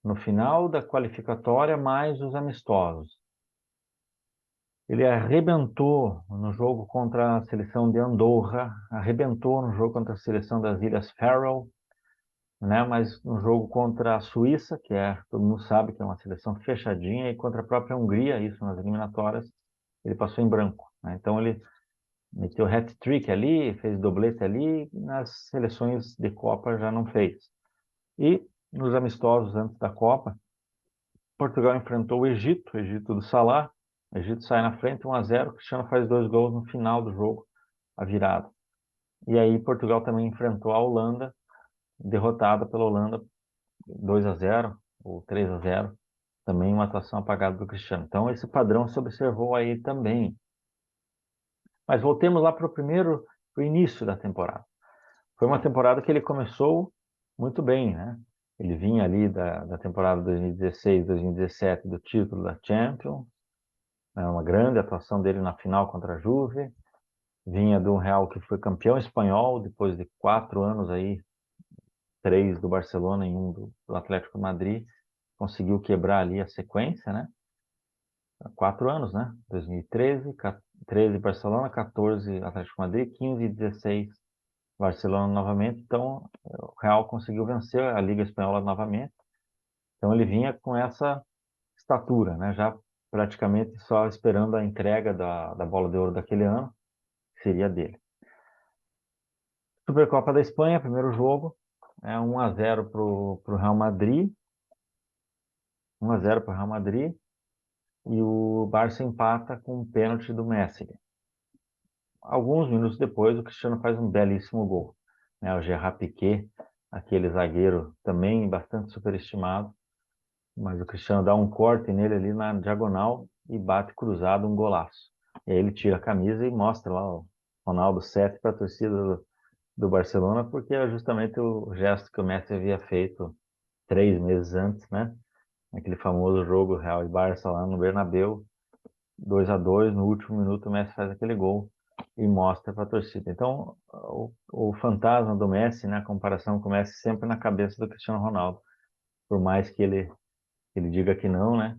no final da qualificatória, mais os amistosos. Ele arrebentou no jogo contra a seleção de Andorra, arrebentou no jogo contra a seleção das Ilhas Faroe, né? Mas no jogo contra a Suíça, que todo mundo sabe que é uma seleção fechadinha, e contra a própria Hungria, isso nas eliminatórias, ele passou em branco, né? Então ele meteu hat-trick ali, fez doblete ali, nas seleções de Copa já não fez. E nos amistosos antes da Copa, Portugal enfrentou o Egito do Salah, o Egito sai na frente 1-0, Cristiano faz 2 gols no final do jogo, a virada. E aí Portugal também enfrentou a Holanda, derrotada pela Holanda 2-0 ou 3-0, também uma atuação apagada do Cristiano. Então esse padrão se observou aí também. Mas voltemos lá para o início da temporada. Foi uma temporada que ele começou muito bem, né? Ele vinha ali da temporada 2016, 2017 do título da Champions, né? Uma grande atuação dele na final contra a Juve. Vinha do Real que foi campeão espanhol depois de 4 anos aí, 3 do Barcelona e 1 do Atlético de Madrid. Conseguiu quebrar ali a sequência, né? 4 anos, né? 2013, 13 Barcelona, 14 Atlético de Madrid, 15 e 16 Barcelona novamente. Então, o Real conseguiu vencer a Liga Espanhola novamente. Então, ele vinha com essa estatura, né? Já praticamente só esperando a entrega da Bola de Ouro daquele ano, que seria dele. Supercopa da Espanha, primeiro jogo, 1-0 para o Real Madrid. 1-0 para o Real Madrid. E o Barça empata com um pênalti do Messi. Alguns minutos depois, o Cristiano faz um belíssimo gol, né? O Gerard Piqué, aquele zagueiro também bastante superestimado, mas o Cristiano dá um corte nele ali na diagonal e bate cruzado, um golaço. E aí ele tira a camisa e mostra lá o Ronaldo 7 para a torcida do Barcelona, porque é justamente o gesto que o Messi havia feito 3 meses antes, né? Aquele famoso jogo Real e Barça lá no Bernabéu, 2-2, no último minuto o Messi faz aquele gol e mostra para a torcida. Então, o fantasma do Messi, né, a comparação com o Messi sempre na cabeça do Cristiano Ronaldo, por mais que ele diga que não, né?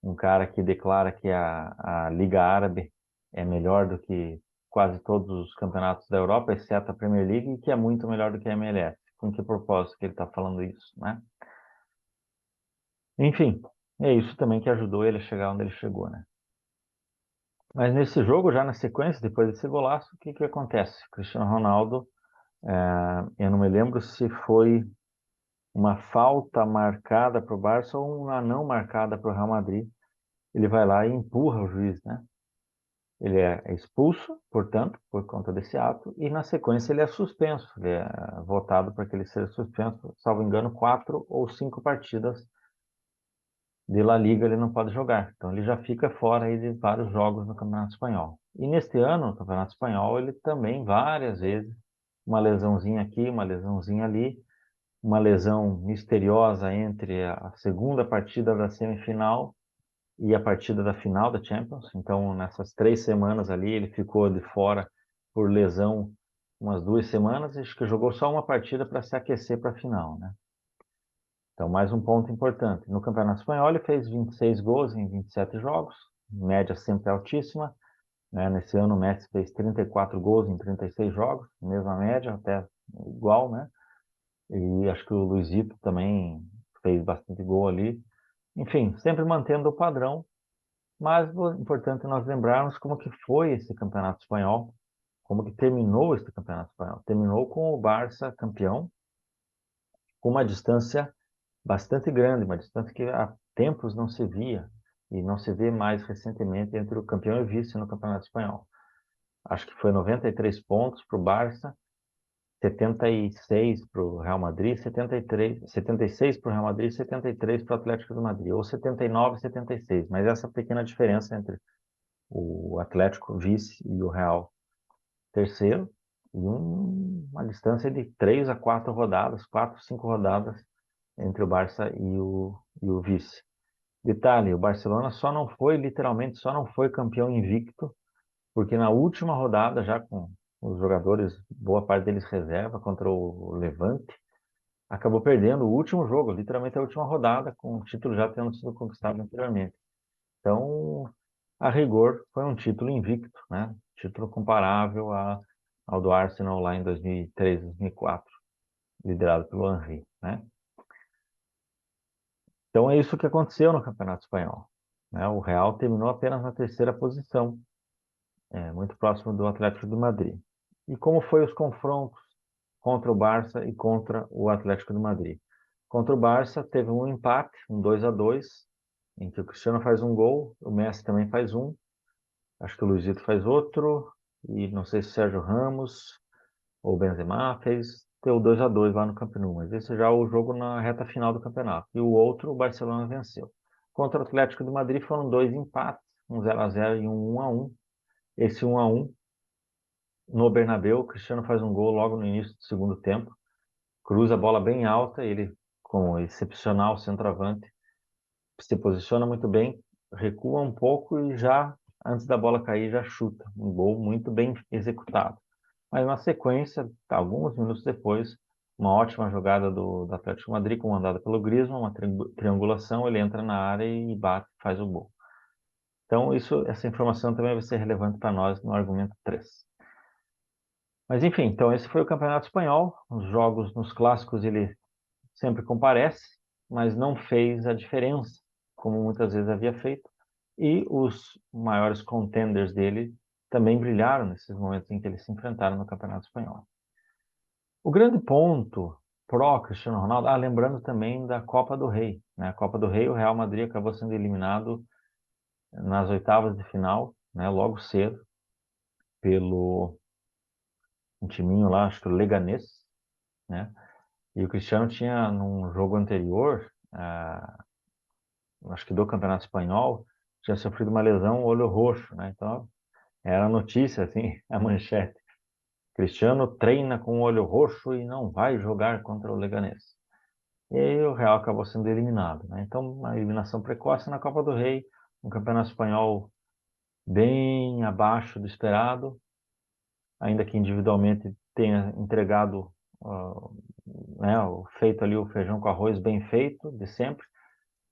Um cara que declara que a Liga Árabe é melhor do que quase todos os campeonatos da Europa, exceto a Premier League, e que é muito melhor do que a MLS. Com que propósito que ele está falando isso, né? Enfim, é isso também que ajudou ele a chegar onde ele chegou, né? Mas nesse jogo, já na sequência, depois desse golaço, o que que acontece? O Cristiano Ronaldo, eu não me lembro se foi uma falta marcada para o Barça ou uma não marcada para o Real Madrid. Ele vai lá e empurra o juiz, né? Ele é expulso, portanto, por conta desse ato, e na sequência ele é suspenso. Ele é votado para que ele seja suspenso, salvo engano, 4 ou 5 partidas de La Liga ele não pode jogar. Então ele já fica fora aí de vários jogos no Campeonato Espanhol. E neste ano, no Campeonato Espanhol, ele também várias vezes, uma lesãozinha aqui, uma lesãozinha ali, uma lesão misteriosa entre a segunda partida da semifinal e a partida da final da Champions. Então, nessas 3 semanas ali, ele ficou de fora por lesão umas 2 semanas, acho que jogou só uma partida para se aquecer para a final, né? Então, mais um ponto importante. No Campeonato Espanhol, ele fez 26 gols em 27 jogos, média sempre altíssima, né? Nesse ano, o Messi fez 34 gols em 36 jogos, mesma média, até igual, né? E acho que o Luizito também fez bastante gol ali. Enfim, sempre mantendo o padrão, mas o importante é nós lembrarmos como que foi esse Campeonato Espanhol, como que terminou esse Campeonato Espanhol. Terminou com o Barça campeão, com uma distância bastante grande, uma distância que há tempos não se via e não se vê mais recentemente entre o campeão e o vice no Campeonato Espanhol. Acho que foi 93 pontos para o Barça, 76 para o Real Madrid, 76 para o Real Madrid, 73 para o Atlético de Madrid, ou 79 e 76, mas essa pequena diferença entre o Atlético vice e o Real terceiro, e uma distância de 3 a 4 rodadas, 4, 5 rodadas entre o Barça e o vice. Detalhe, o Barcelona só não foi, literalmente, só não foi campeão invicto, porque na última rodada, já com os jogadores, boa parte deles reserva contra o Levante, acabou perdendo o último jogo, literalmente a última rodada, com o título já tendo sido conquistado anteriormente. Então, a rigor, foi um título invicto, né? Título comparável ao do Arsenal lá em 2003, 2004, liderado pelo Henry, né? Então, é isso que aconteceu no Campeonato Espanhol, né? O Real terminou apenas na terceira posição, muito próximo do Atlético de Madrid. E como foi os confrontos contra o Barça e contra o Atlético de Madrid? Contra o Barça teve um empate, um 2-2, em que o Cristiano faz um gol, o Messi também faz um, acho que o Luizito faz outro, e não sei se o Sérgio Ramos ou o Benzema fez, deu 2-2 lá no Camp Nou, mas esse já é o jogo na reta final do campeonato. E o outro, o Barcelona venceu. Contra o Atlético de Madrid foram dois empates, um 0-0 e um 1-1. Esse 1-1 no Bernabéu, o Cristiano faz um gol logo no início do segundo tempo, cruza a bola bem alta, ele, como excepcional centroavante, se posiciona muito bem, recua um pouco e já, antes da bola cair, já chuta. Um gol muito bem executado. Mas na sequência, alguns minutos depois, uma ótima jogada do Atlético de Madrid, comandada pelo Griezmann, uma triangulação, ele entra na área e bate, faz o gol. Então, essa informação também vai ser relevante para nós no argumento 3. Mas enfim, então esse foi o Campeonato Espanhol. Os jogos nos clássicos ele sempre comparece, mas não fez a diferença, como muitas vezes havia feito. E os maiores contenders dele também brilharam nesses momentos em que eles se enfrentaram no Campeonato Espanhol. O grande ponto pró Cristiano Ronaldo, lembrando também da Copa do Rei, né? A Copa do Rei, o Real Madrid acabou sendo eliminado nas oitavas de final, né? Logo cedo, pelo um timinho lá, acho que o Leganés, né? E o Cristiano tinha, num jogo anterior, acho que do Campeonato Espanhol, tinha sofrido uma lesão, olho roxo, né? Então, era notícia, assim, a manchete. Cristiano treina com o olho roxo e não vai jogar contra o Leganés. E aí o Real acabou sendo eliminado, né? Então, uma eliminação precoce na Copa do Rei, um Campeonato Espanhol bem abaixo do esperado, ainda que individualmente tenha entregado, né, feito ali o feijão com arroz bem feito, de sempre.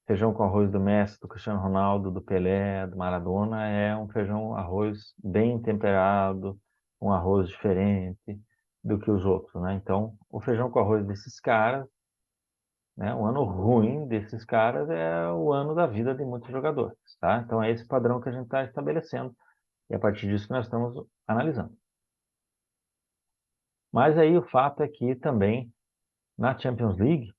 Feijão com arroz do Messi, do Cristiano Ronaldo, do Pelé, do Maradona é um feijão arroz bem temperado, um arroz diferente do que os outros, né? Então, o feijão com arroz desses caras, né? O ano ruim desses caras é o ano da vida de muitos jogadores, tá? Então, é esse padrão que a gente está estabelecendo e é a partir disso que nós estamos analisando. Mas aí o fato é que também na Champions League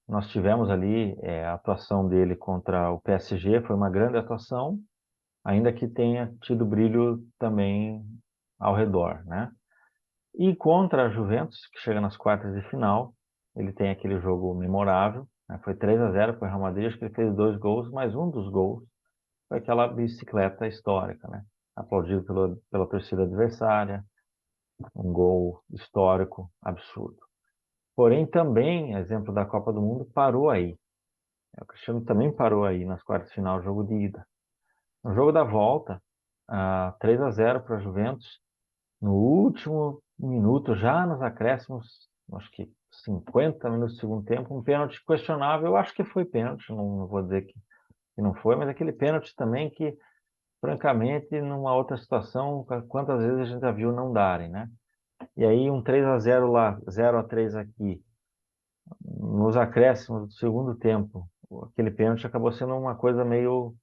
nós tivemos ali a atuação dele contra o PSG, foi uma grande atuação, ainda que tenha tido brilho também ao redor, né? E contra a Juventus, que chega nas quartas de final, ele tem aquele jogo memorável, né? Foi 3-0 para o Real Madrid, acho que ele fez 2 gols, mas um dos gols foi aquela bicicleta histórica, né? Aplaudido pela torcida adversária, um gol histórico absurdo. Porém, também, exemplo da Copa do Mundo, parou aí. O Cristiano também parou aí nas quartas de final, jogo de ida. No jogo da volta, 3-0 para a Juventus, no último minuto, já nos acréscimos, acho que 50 minutos do segundo tempo, um pênalti questionável, eu acho que foi pênalti, não vou dizer que não foi, mas aquele pênalti também que, francamente, numa outra situação, quantas vezes a gente já viu não darem, né? E aí um 3-0 lá, 0-3 aqui, nos acréscimos do segundo tempo, aquele pênalti acabou sendo uma coisa meio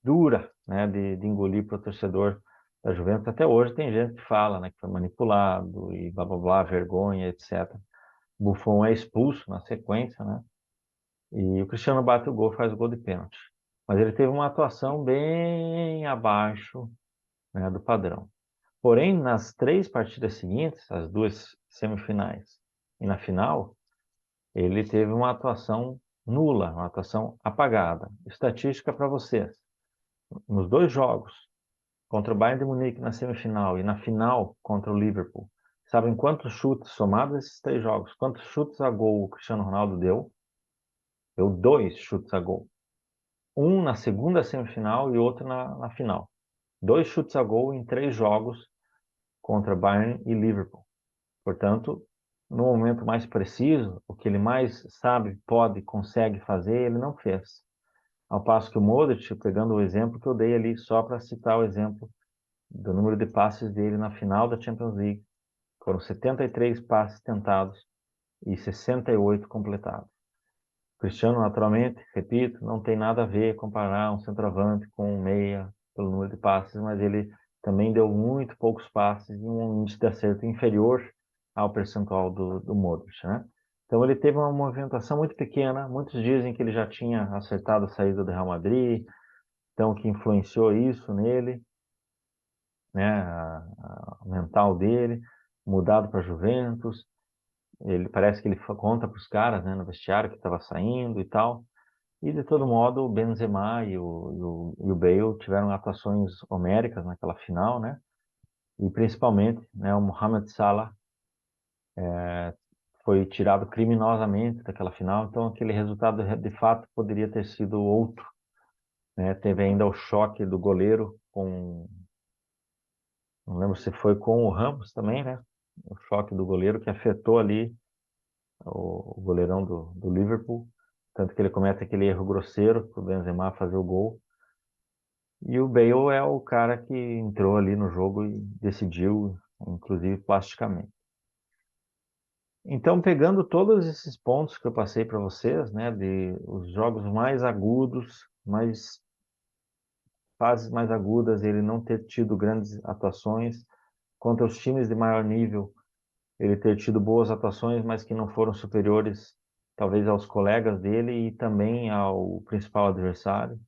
dura, né, de engolir para o torcedor da Juventus. Até hoje tem gente que fala, né, que foi manipulado e blá blá blá, vergonha, etc. Buffon é expulso na sequência, né? E o Cristiano bate o gol, faz o gol de pênalti. Mas ele teve uma atuação bem abaixo, né, do padrão. Porém, nas três partidas seguintes, as duas semifinais e na final, ele teve uma atuação nula, uma atuação apagada. Estatística para vocês. Nos dois jogos, contra o Bayern de Munique na semifinal e na final contra o Liverpool, sabem quantos chutes somados esses três jogos? Quantos chutes a gol o Cristiano Ronaldo deu? Deu 2 chutes a gol. Um na segunda semifinal e outro na final. 2 chutes a gol em 3 jogos contra Bayern e Liverpool. Portanto, no momento mais preciso, o que ele mais sabe, pode, consegue fazer, ele não fez. Ao passo que o Modric, pegando o exemplo que eu dei ali, só para citar o exemplo do número de passes dele na final da Champions League, foram 73 passes tentados e 68 completados. Cristiano, naturalmente, repito, não tem nada a ver comparar um centroavante com um meia pelo número de passes, mas ele também deu muito poucos passes e um índice de acerto inferior ao percentual do Modric, né? Então ele teve uma movimentação muito pequena, muitos dizem que ele já tinha acertado a saída do Real Madrid, então que influenciou isso nele, né, a mental dele, mudado para Juventus, ele parece que ele conta para os caras, né, no vestiário que estava saindo e tal. E de todo modo, o Benzema e o Bale tiveram atuações homéricas naquela final, né? E principalmente, né, o Mohamed Salah foi tirado criminosamente daquela final, então aquele resultado de fato poderia ter sido outro, né? Teve ainda o choque do goleiro com, não lembro se foi com o Ramos também, né? O choque do goleiro que afetou ali o goleirão do Liverpool, tanto que ele comete aquele erro grosseiro para o Benzema fazer o gol. E o Bale é o cara que entrou ali no jogo e decidiu, inclusive plasticamente. Então, pegando todos esses pontos que eu passei para vocês, né, de os jogos mais agudos, mais fases mais agudas, ele não ter tido grandes atuações, contra os times de maior nível, ele ter tido boas atuações, mas que não foram superiores, talvez, aos colegas dele e também ao principal adversário.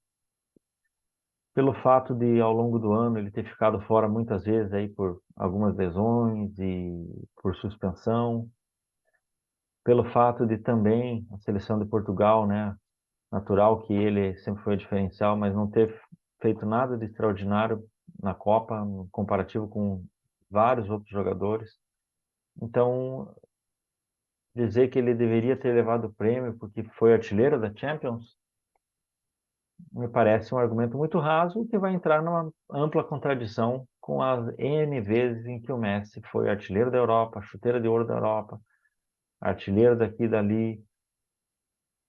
Pelo fato de, ao longo do ano, ele ter ficado fora muitas vezes aí por algumas lesões e por suspensão. Pelo fato de também a seleção de Portugal, né, natural que ele sempre foi diferencial, mas não ter feito nada de extraordinário na Copa, no comparativo com vários outros jogadores. Então, dizer que ele deveria ter levado o prêmio porque foi artilheiro da Champions, me parece um argumento muito raso que vai entrar numa ampla contradição com as N vezes em que o Messi foi artilheiro da Europa, chuteira de ouro da Europa, artilheiro daqui e dali,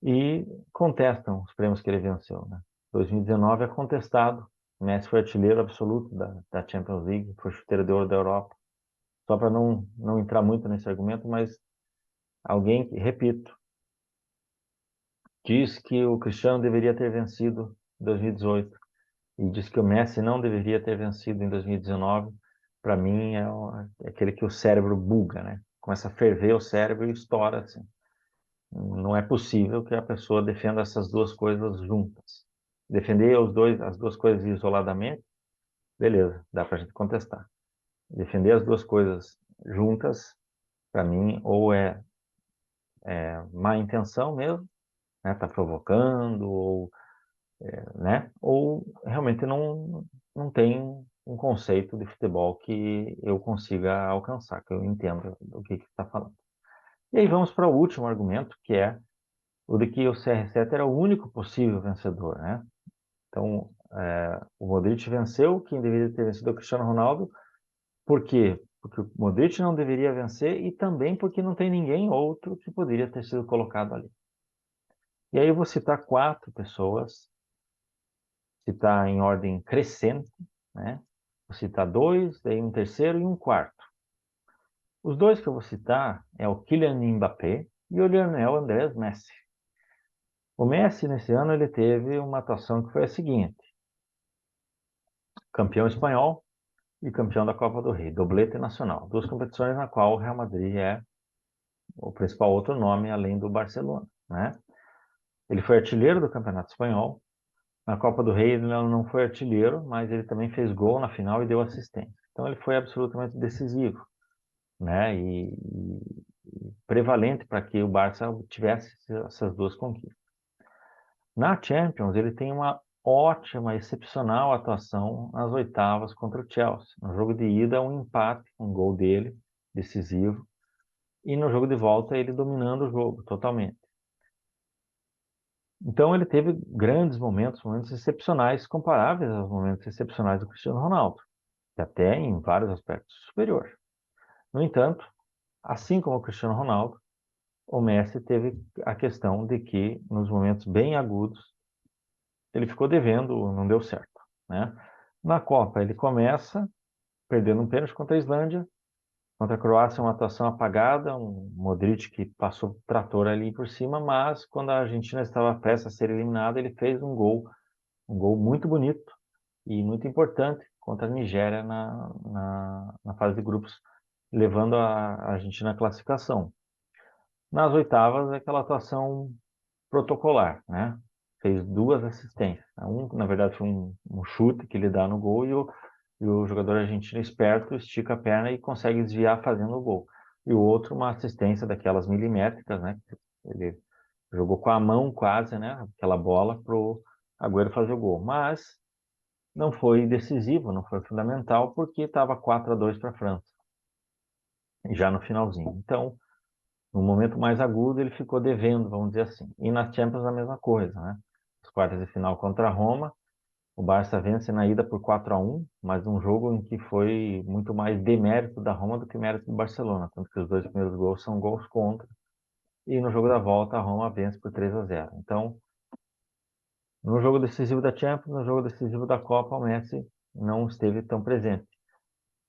e contestam os prêmios que ele venceu, né? 2019 é contestado. O Messi foi artilheiro absoluto da Champions League, foi chuteira de ouro da Europa. Só para não entrar muito nesse argumento, mas alguém, repito, diz que o Cristiano deveria ter vencido em 2018 e diz que o Messi não deveria ter vencido em 2019, para mim é aquele que o cérebro buga, né? Começa a ferver o cérebro e estoura assim. Não é possível que a pessoa defenda essas duas coisas juntas. Defender as duas coisas isoladamente, beleza, dá para a gente contestar. Defender as duas coisas juntas, para mim, ou é má intenção mesmo, né? Tá provocando, ou né? Ou realmente não tem um conceito de futebol que eu consiga alcançar, que eu entenda do que está falando. E aí vamos para o último argumento, que é o de que o CR7 era o único possível vencedor, né? Então, o Modric venceu, quem deveria ter vencido é o Cristiano Ronaldo. Por quê? porque o Modric não deveria vencer e também porque não tem ninguém outro que poderia ter sido colocado ali. E aí eu vou citar 4 pessoas, citar em ordem crescente, né? Vou citar 2, daí um terceiro e um quarto. Os 2 que eu vou citar é o Kylian Mbappé e o Lionel Andrés Messi. O Messi, nesse ano, ele teve uma atuação que foi a seguinte: campeão espanhol e campeão da Copa do Rei, doblete nacional. 2 competições na qual o Real Madrid é o principal outro nome, além do Barcelona, né? Ele foi artilheiro do Campeonato Espanhol. Na Copa do Rei ele não foi artilheiro, mas ele também fez gol na final e deu assistência. Então ele foi absolutamente decisivo, né? E prevalente para que o Barça tivesse essas 2 conquistas. Na Champions ele tem uma ótima, excepcional atuação nas oitavas contra o Chelsea. No jogo de ida, um empate, um gol dele, decisivo. E no jogo de volta, ele dominando o jogo totalmente. Então ele teve grandes momentos, momentos excepcionais, comparáveis aos momentos excepcionais do Cristiano Ronaldo, que até em vários aspectos superior. No entanto, assim como o Cristiano Ronaldo, o Messi teve a questão de que nos momentos bem agudos ele ficou devendo, não deu certo, né? Na Copa ele começa perdendo um pênalti contra a Islândia, contra a Croácia uma atuação apagada, um Modric que passou o trator ali por cima, mas quando a Argentina estava prestes a ser eliminada, ele fez um gol muito bonito e muito importante contra a Nigéria na fase de grupos, levando a Argentina à classificação. Nas oitavas, aquela atuação protocolar, né? Fez 2 assistências. Na verdade, foi um chute que ele dá no gol e o jogador argentino esperto estica a perna e consegue desviar fazendo o gol. E o outro, uma assistência daquelas milimétricas, né? Ele jogou com a mão quase, né? Aquela bola para o Agüero fazer o gol. Mas não foi decisivo, não foi fundamental, porque estava 4-2 para a França, já no finalzinho. Então, no momento mais agudo, ele ficou devendo, vamos dizer assim. E na Champions a mesma coisa, né? As quartas de final contra a Roma, o Barça vence na ida por 4-1, mas um jogo em que foi muito mais demérito da Roma do que mérito do Barcelona, tanto que os 2 primeiros gols são gols contra. E no jogo da volta, a Roma vence por 3-0. Então, no jogo decisivo da Champions, no jogo decisivo da Copa, o Messi não esteve tão presente.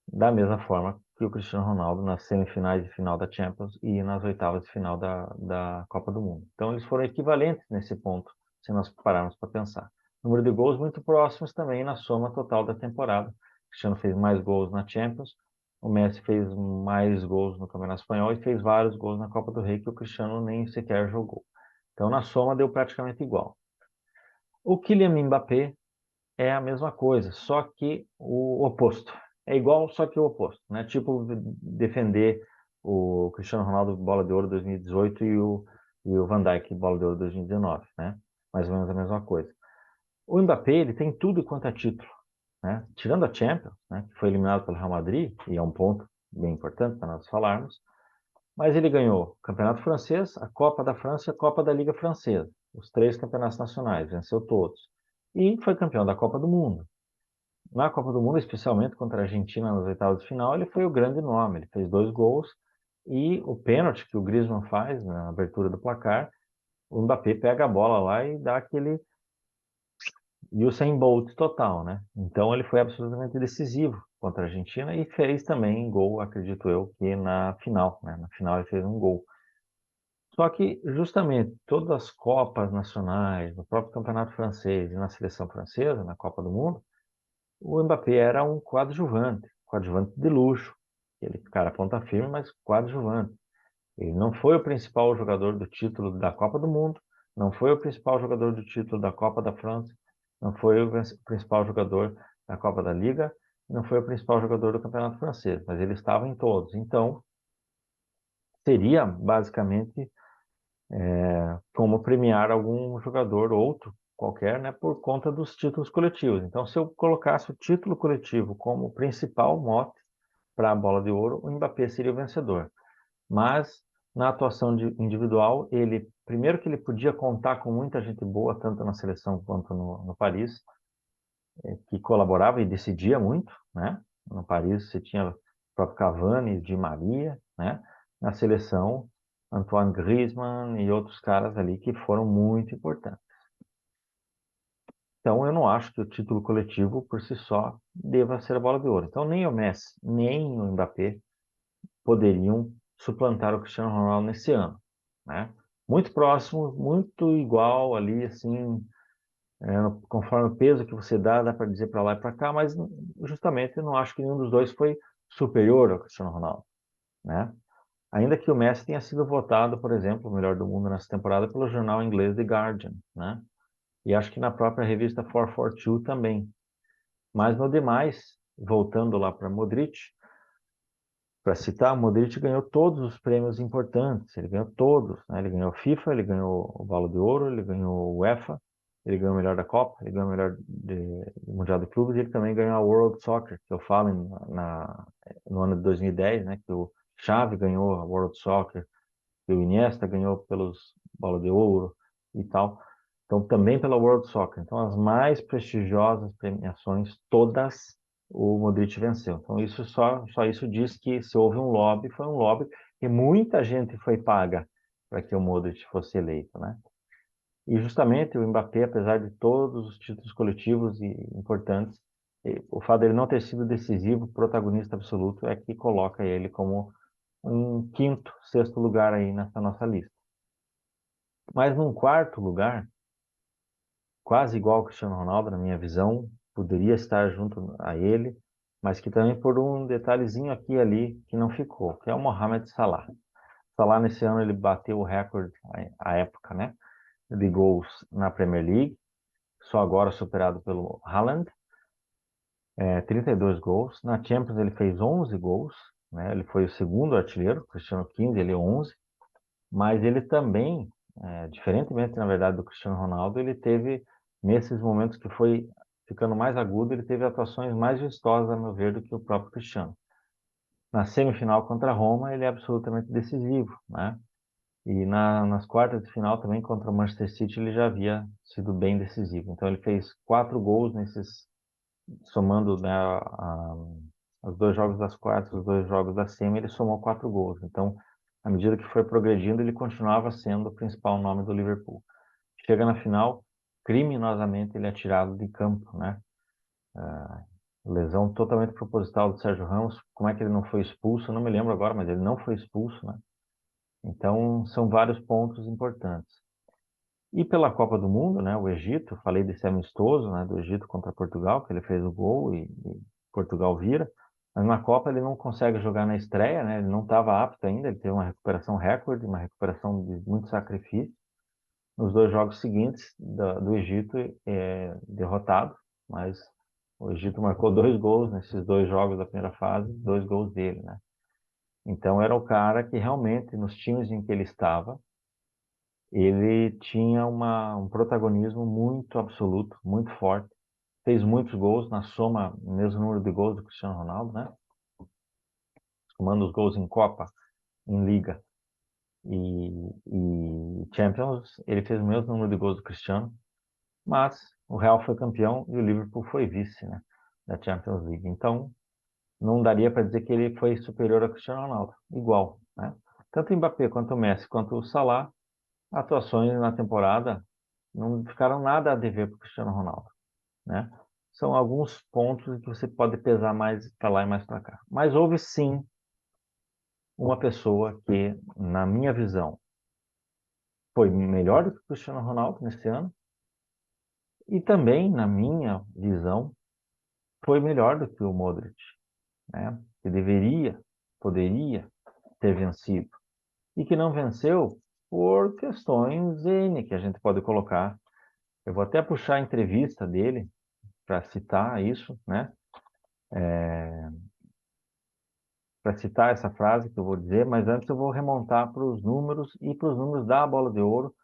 Da mesma forma que o Cristiano Ronaldo nas semifinais e final da Champions e nas oitavas de final da Copa do Mundo. Então, eles foram equivalentes nesse ponto, se nós pararmos para pensar. Número de gols muito próximos também na soma total da temporada. O Cristiano fez mais gols na Champions, o Messi fez mais gols no Campeonato Espanhol e fez vários gols na Copa do Rei que o Cristiano nem sequer jogou. Então, na soma, deu praticamente igual. O Kylian Mbappé é a mesma coisa, só que o oposto. É igual, só que o oposto, né? Tipo defender o Cristiano Ronaldo Bola de Ouro 2018 e o Van Dijk Bola de Ouro 2019, né? Mais ou menos a mesma coisa. O Mbappé, ele tem tudo quanto é título, né? Tirando a Champions, né, que foi eliminado pelo Real Madrid, e é um ponto bem importante para nós falarmos, mas ele ganhou o Campeonato Francês, a Copa da França e a Copa da Liga Francesa, os 3 campeonatos nacionais, venceu todos. E foi campeão da Copa do Mundo. Na Copa do Mundo, especialmente contra a Argentina nas oitavas de final, ele foi o grande nome. Ele fez 2 gols e o pênalti que o Griezmann faz na abertura do placar, o Mbappé pega a bola lá e dá aquele Usain Bolt total, né? Então ele foi absolutamente decisivo contra a Argentina e fez também gol, acredito eu, que na final, né? Na final ele fez um gol. Só que justamente todas as Copas nacionais, no próprio Campeonato Francês e na seleção francesa, na Copa do Mundo, o Mbappé era um coadjuvante de luxo. Ele, cara, ponta firme, mas coadjuvante. Ele não foi o principal jogador do título da Copa do Mundo, não foi o principal jogador do título da Copa da França, não foi o principal jogador da Copa da Liga, não foi o principal jogador do Campeonato Francês, mas ele estava em todos. Então, seria basicamente como premiar algum jogador outro qualquer, né, por conta dos títulos coletivos. Então, se eu colocasse o título coletivo como principal mote para a Bola de Ouro, o Mbappé seria o vencedor. Mas na atuação individual, ele primeiro que ele podia contar com muita gente boa, tanto na seleção quanto no Paris, que colaborava e decidia muito, né? No Paris você tinha próprio Cavani, Di Maria, né? Na seleção, Antoine Griezmann e outros caras ali que foram muito importantes. Então, eu não acho que o título coletivo, por si só, deva ser a bola de ouro. Então, nem o Messi, nem o Mbappé poderiam suplantar o Cristiano Ronaldo nesse ano, né? Muito próximo, muito igual ali, assim, conforme o peso que você dá para dizer para lá e para cá, mas justamente eu não acho que nenhum dos dois foi superior ao Cristiano Ronaldo, né? Ainda que o Messi tenha sido votado, por exemplo, o melhor do mundo nessa temporada pelo jornal inglês The Guardian, né? E acho que na própria revista 442 também. Mas no demais, voltando lá para Modric, para citar, o Modric ganhou todos os prêmios importantes, ele ganhou todos, né? Ele ganhou FIFA, ele ganhou o Bola de Ouro, ele ganhou o UEFA, ele ganhou o melhor da Copa, ele ganhou o melhor do Mundial de Clubes e ele também ganhou a World Soccer, que eu falo no ano de 2010, né? Que o Xavi ganhou a World Soccer, que o Iniesta ganhou pelos Bola de Ouro e tal. Então, também pela World Soccer. Então, as mais prestigiosas premiações, todas o Modric venceu. Então, isso só isso diz que se houve um lobby, foi um lobby e muita gente foi paga para que o Modric fosse eleito, né? E justamente o Mbappé, apesar de todos os títulos coletivos e importantes, o fato dele não ter sido decisivo, protagonista absoluto, é que coloca ele como um quinto, sexto lugar aí nessa nossa lista. Mas num quarto lugar, quase igual ao Cristiano Ronaldo, na minha visão, poderia estar junto a ele, mas que também por um detalhezinho aqui e ali que não ficou, que é o Mohamed Salah. Salah nesse ano ele bateu o recorde à época, né, de gols na Premier League, só agora superado pelo Haaland, 32 gols. Na Champions ele fez 11 gols, né, ele foi o segundo artilheiro, Cristiano 15, ele 11, mas ele também, diferentemente, na verdade, do Cristiano Ronaldo, ele teve, nesses momentos que foi ficando mais agudo, ele teve atuações mais vistosas, a meu ver, do que o próprio Cristiano. Na semifinal contra a Roma, ele é absolutamente decisivo, né? E nas quartas de final também contra o Manchester City, ele já havia sido bem decisivo. Então, ele fez 4 gols somando, né, os 2 jogos das quartas, os 2 jogos da semi, ele somou 4 gols. Então, à medida que foi progredindo, ele continuava sendo o principal nome do Liverpool. Chega na final, criminosamente ele é tirado de campo, né? Lesão totalmente proposital do Sérgio Ramos. Como é que ele não foi expulso? Eu não me lembro agora, mas ele não foi expulso, né? Então, são vários pontos importantes. E pela Copa do Mundo, né, o Egito, falei desse amistoso, né, do Egito contra Portugal, que ele fez o gol e Portugal vira, mas na Copa ele não consegue jogar na estreia, né, ele não estava apto ainda, ele teve uma recuperação recorde, uma recuperação de muito sacrifício. Nos 2 jogos seguintes do Egito, derrotado, mas o Egito marcou 2 gols nesses 2 jogos da primeira fase, 2 gols dele, né. Então era o cara que realmente, nos times em que ele estava, ele tinha um protagonismo muito absoluto, muito forte. Fez muitos gols na soma, mesmo número de gols do Cristiano Ronaldo, né? Somando os gols em Copa, em Liga e Champions, ele fez o mesmo número de gols do Cristiano, mas o Real foi campeão e o Liverpool foi vice, né? Da Champions League. Então, não daria para dizer que ele foi superior ao Cristiano Ronaldo. Igual, né? Tanto o Mbappé quanto o Messi, quanto o Salah, atuações na temporada não ficaram nada a dever para o Cristiano Ronaldo, né? São alguns pontos que você pode pesar mais para lá e mais para cá. Mas houve sim uma pessoa que, na minha visão, foi melhor do que o Cristiano Ronaldo nesse ano e também, na minha visão, foi melhor do que o Modric, né? Que poderia ter vencido e que não venceu por questões N que a gente pode colocar. Eu vou até puxar a entrevista dele para citar isso, né? Para citar essa frase que eu vou dizer, mas antes eu vou remontar para os números e para os números da Bola de Ouro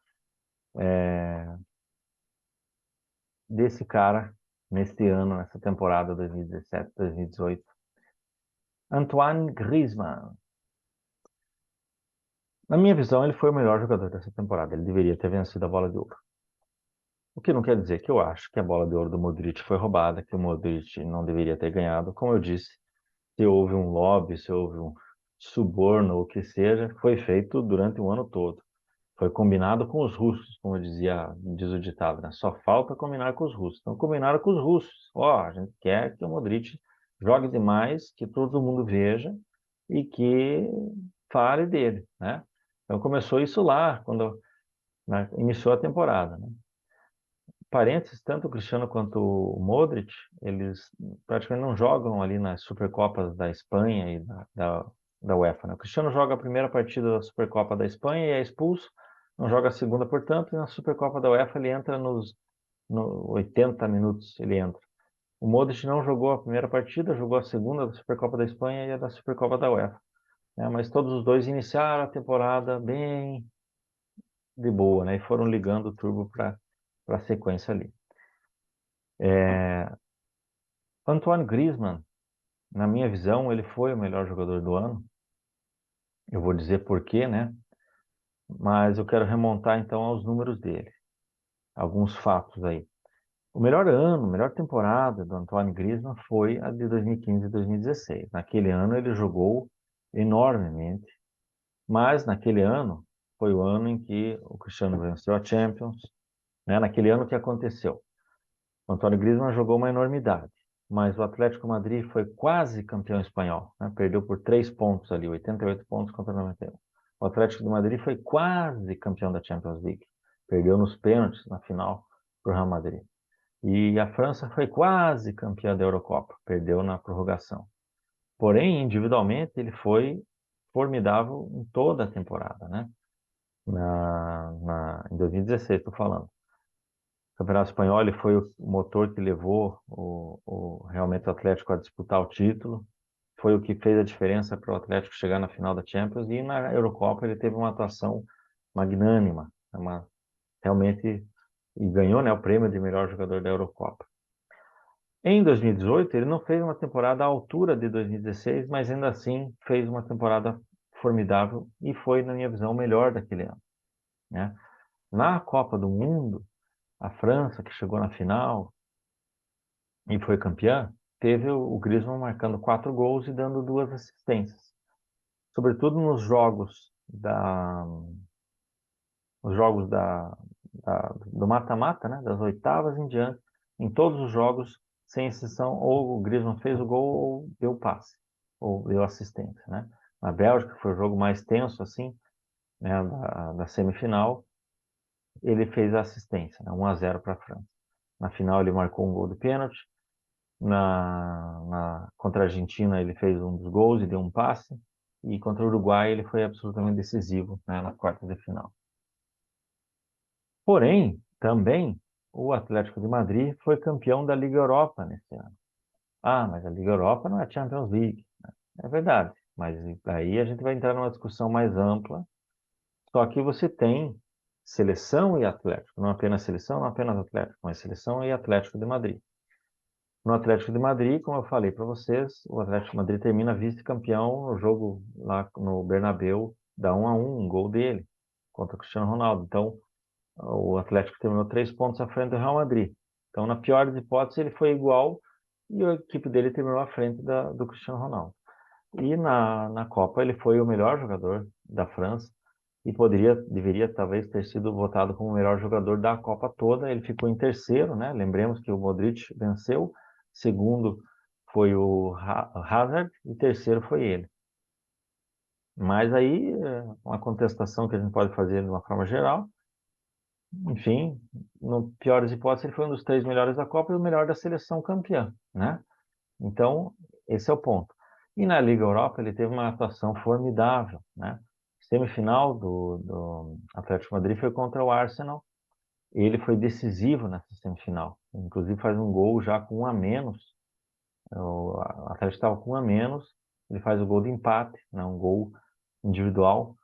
desse cara neste ano, nessa temporada 2017-2018. Antoine Griezmann. Na minha visão, ele foi o melhor jogador dessa temporada. Ele deveria ter vencido a Bola de Ouro. O que não quer dizer que eu acho que a Bola de Ouro do Modric foi roubada, que o Modric não deveria ter ganhado. Como eu disse, se houve um lobby, se houve um suborno, o que seja, foi feito durante o ano todo. Foi combinado com os russos, como diz o ditado, né? Só falta combinar com os russos. Então, combinaram com os russos. Ó, a gente quer que o Modric jogue demais, que todo mundo veja e que fale dele, né? Então, começou isso lá, quando, né, iniciou a temporada, né? Parênteses, tanto o Cristiano quanto o Modric, eles praticamente não jogam ali nas Supercopas da Espanha e da UEFA, né? O Cristiano joga a primeira partida da Supercopa da Espanha e é expulso, não joga a segunda, portanto, e na Supercopa da UEFA ele entra no 80 minutos, ele entra. O Modric não jogou a primeira partida, jogou a segunda da Supercopa da Espanha e a da Supercopa da UEFA, né? Mas todos os dois iniciaram a temporada bem de boa, né? E foram ligando o turbo para a sequência ali. Antoine Griezmann, na minha visão, ele foi o melhor jogador do ano. Eu vou dizer por quê, né? Mas eu quero remontar então aos números dele, alguns fatos aí. O melhor ano, a melhor temporada do Antoine Griezmann foi a de 2015 e 2016. Naquele ano ele jogou enormemente, mas naquele ano foi o ano em que o Cristiano venceu a Champions, né? Naquele ano o que aconteceu? O Antônio Griezmann jogou uma enormidade, mas o Atlético Madrid foi quase campeão espanhol, né? Perdeu por 3 pontos ali, 88 pontos contra 91. O Atlético de Madrid foi quase campeão da Champions League, perdeu nos pênaltis na final para o Real Madrid. E a França foi quase campeã da Eurocopa, perdeu na prorrogação. Porém, individualmente, ele foi formidável em toda a temporada, né? Em 2016, estou falando. O Campeonato Espanhol ele foi o motor que levou realmente o Atlético a disputar o título. Foi o que fez a diferença para o Atlético chegar na final da Champions. E na Eurocopa ele teve uma atuação magnânima, realmente, e ganhou, né, o prêmio de melhor jogador da Eurocopa. Em 2018 ele não fez uma temporada à altura de 2016, mas ainda assim fez uma temporada formidável e foi, na minha visão, o melhor daquele ano, né? Na Copa do Mundo, a França, que chegou na final e foi campeã, teve o Griezmann marcando 4 gols e dando 2 assistências. Sobretudo nos jogos do mata-mata, né, das oitavas em diante, em todos os jogos, sem exceção, ou o Griezmann fez o gol ou deu passe, ou deu assistência, né? Na Bélgica, que foi o jogo mais tenso, assim, né, da semifinal, ele fez a assistência, né, 1-0 para a França. Na final, ele marcou um gol de pênalti. Contra a Argentina, ele fez um dos gols e deu um passe. E contra o Uruguai, ele foi absolutamente decisivo, né, na quarta de final. Porém, também, o Atlético de Madrid foi campeão da Liga Europa nesse ano. Ah, mas a Liga Europa não é Champions League. É verdade, mas aí a gente vai entrar numa discussão mais ampla. Só que você tem seleção e Atlético, não apenas seleção, não apenas Atlético, mas seleção e Atlético de Madrid. No Atlético de Madrid, como eu falei para vocês, o Atlético de Madrid termina vice-campeão no jogo lá no Bernabéu, dá 1-1, um gol dele contra o Cristiano Ronaldo. Então, o Atlético terminou 3 pontos à frente do Real Madrid. Então, na pior das hipóteses, ele foi igual e a equipe dele terminou à frente do Cristiano Ronaldo. E na Copa ele foi o melhor jogador da França e deveria talvez ter sido votado como o melhor jogador da Copa toda. Ele ficou em terceiro, né? Lembremos que o Modric venceu, segundo foi o Hazard e terceiro foi ele. Mas aí, uma contestação que a gente pode fazer de uma forma geral, enfim, no piores hipóteses, ele foi um dos 3 melhores da Copa e o melhor da seleção campeã, né? Então, esse é o ponto. E na Liga Europa ele teve uma atuação formidável, né? Semifinal do Atlético Madrid foi contra o Arsenal. Ele foi decisivo nessa semifinal. Inclusive faz um gol já com 1 a menos. O Atlético estava com 1 a menos. Ele faz o gol de empate, né? Um gol individual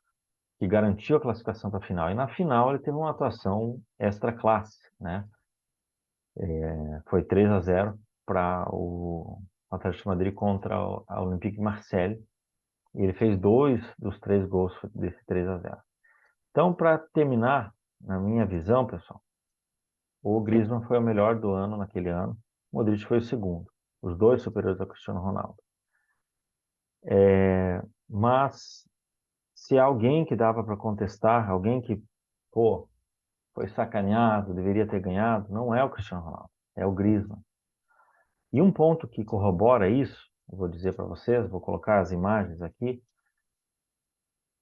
que garantiu a classificação para a final. E na final ele teve uma atuação extra classe, né? Foi 3-0 para o Atlético de Madrid contra a Olympique de Marseille. E ele fez 2 dos 3 gols desse 3-0. Então, para terminar, na minha visão, pessoal, o Griezmann foi o melhor do ano naquele ano, o Modric foi o segundo, os dois superiores ao Cristiano Ronaldo. Mas se alguém que dava para contestar, alguém que, pô, foi sacaneado, deveria ter ganhado, não é o Cristiano Ronaldo, é o Griezmann. E um ponto que corrobora isso, eu vou dizer para vocês, vou colocar as imagens aqui,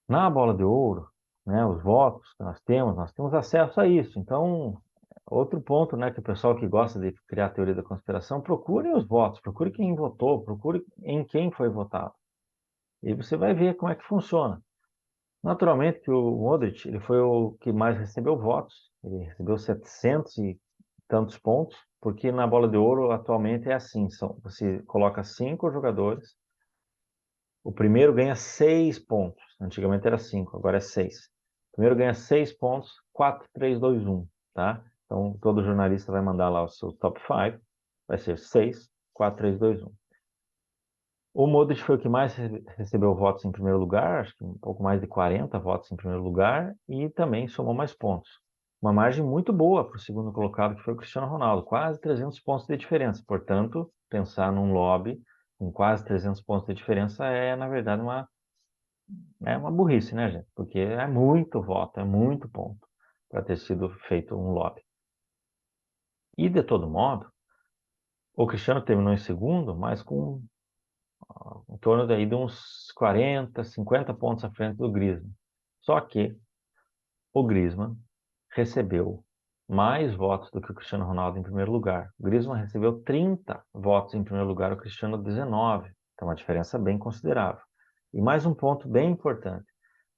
na Bola de Ouro, né, os votos que nós temos acesso a isso. Então, outro ponto, né, que o pessoal que gosta de criar a teoria da conspiração, procure os votos, procure quem votou, procure em quem foi votado. E você vai ver como é que funciona. Naturalmente que o Modric, ele foi o que mais recebeu votos, ele recebeu 700 e tantos pontos, porque na Bola de Ouro atualmente é assim, você coloca 5 jogadores, o primeiro ganha 6 pontos, antigamente era 5, agora é 6. O primeiro ganha 6 pontos, 4, 3, 2, 1, tá? Então todo jornalista vai mandar lá o seu top 5, vai ser 6, 4, 3, 2, 1. O Modric foi o que mais recebeu votos em primeiro lugar, acho que um pouco mais de 40 votos em primeiro lugar, e também somou mais pontos. Uma margem muito boa para o segundo colocado, que foi o Cristiano Ronaldo, quase 300 pontos de diferença. Portanto, pensar num lobby com quase 300 pontos de diferença é, na verdade, uma burrice, né, gente? Porque é muito voto, é muito ponto para ter sido feito um lobby. E, de todo modo, o Cristiano terminou em segundo, mas com em torno daí de uns 40, 50 pontos à frente do Griezmann. Só que o Griezmann recebeu mais votos do que o Cristiano Ronaldo em primeiro lugar. O Griezmann recebeu 30 votos em primeiro lugar, o Cristiano 19. Então, uma diferença bem considerável. E mais um ponto bem importante.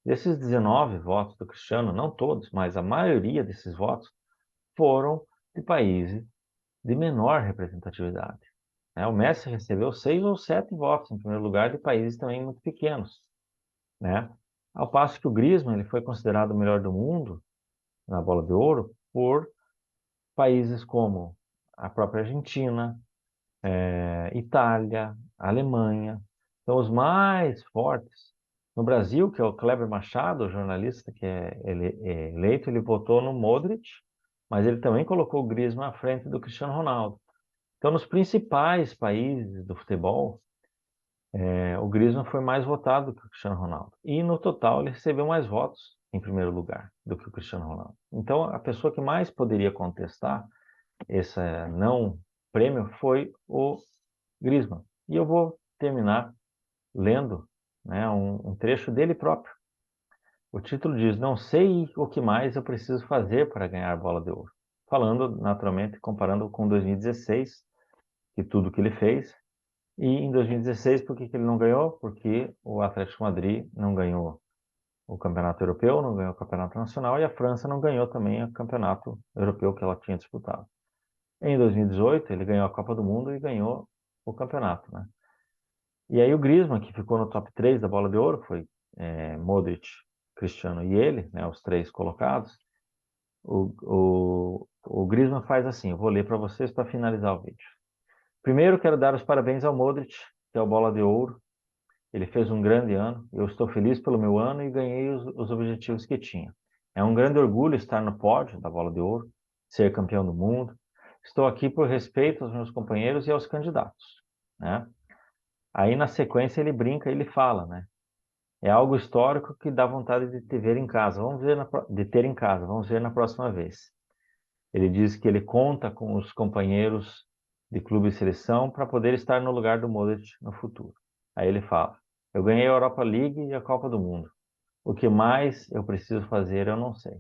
Desses 19 votos do Cristiano, não todos, mas a maioria desses votos foram de países de menor representatividade. O Messi recebeu 6 ou 7 votos em primeiro lugar de países também muito pequenos, né? Ao passo que o Griezmann ele foi considerado o melhor do mundo na Bola de Ouro por países como a própria Argentina, Itália, Alemanha. Então, os mais fortes. No Brasil, que é o Kleber Machado, o jornalista que é eleito, ele votou no Modric, mas ele também colocou o Griezmann à frente do Cristiano Ronaldo. Então, nos principais países do futebol, o Griezmann foi mais votado do que o Cristiano Ronaldo. E no total ele recebeu mais votos em primeiro lugar do que o Cristiano Ronaldo. Então, a pessoa que mais poderia contestar esse não prêmio foi o Griezmann. E eu vou terminar lendo, né, um trecho dele próprio. O título diz: Não sei o que mais eu preciso fazer para ganhar a Bola de Ouro. Falando, naturalmente, comparando com 2016, que tudo que ele fez. E em 2016, por que que ele não ganhou? Porque o Atlético Madrid não ganhou o Campeonato Europeu, não ganhou o Campeonato Nacional e a França não ganhou também o Campeonato Europeu que ela tinha disputado. Em 2018, ele ganhou a Copa do Mundo e ganhou o campeonato, né? E aí o Griezmann, que ficou no top 3 da Bola de Ouro, foi Modric, Cristiano e ele, né, os 3 colocados. O Griezmann faz assim, eu vou ler para vocês para finalizar o vídeo. Primeiro, quero dar os parabéns ao Modric, que é o Bola de Ouro. Ele fez um grande ano. Eu estou feliz pelo meu ano e ganhei os objetivos que tinha. É um grande orgulho estar no pódio da Bola de Ouro, ser campeão do mundo. Estou aqui por respeito aos meus companheiros e aos candidatos, né? Aí na sequência ele brinca, ele fala, né? É algo histórico que dá vontade de te ver em casa. Vamos ver de ter em casa. Vamos ver na próxima vez. Ele diz que ele conta com os companheiros de clube e seleção para poder estar no lugar do Modric no futuro. Aí ele fala: Eu ganhei a Europa League e a Copa do Mundo. O que mais eu preciso fazer, eu não sei.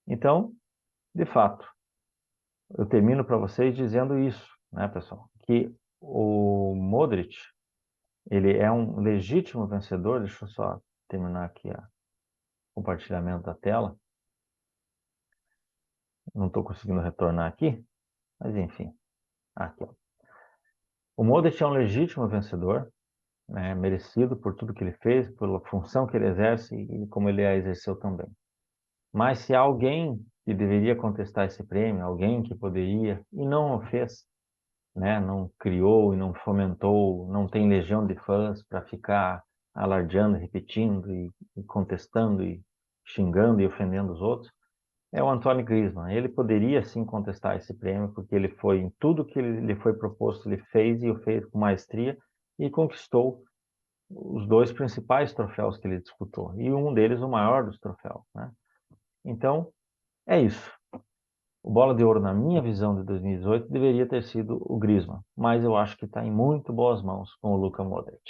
Então, de fato, eu termino para vocês dizendo isso, né, pessoal? Que o Modric, ele é um legítimo vencedor. Deixa eu só terminar aqui o compartilhamento da tela. Não estou conseguindo retornar aqui, mas enfim. Aqui, ó. O Modric é um legítimo vencedor, né, merecido por tudo que ele fez, pela função que ele exerce e como ele a exerceu também. Mas se há alguém que deveria contestar esse prêmio, alguém que poderia e não o fez, né, não criou e não fomentou, não tem legião de fãs para ficar alardeando, repetindo e contestando e xingando e ofendendo os outros, é o Antoine Griezmann. Ele poderia sim contestar esse prêmio porque ele foi em tudo que lhe foi proposto, ele fez e o fez com maestria e conquistou os dois principais troféus que ele disputou, e um deles o maior dos troféus, né? Então, é isso. O Bola de Ouro, na minha visão de 2018, deveria ter sido o Griezmann, mas eu acho que está em muito boas mãos com o Luka Modric.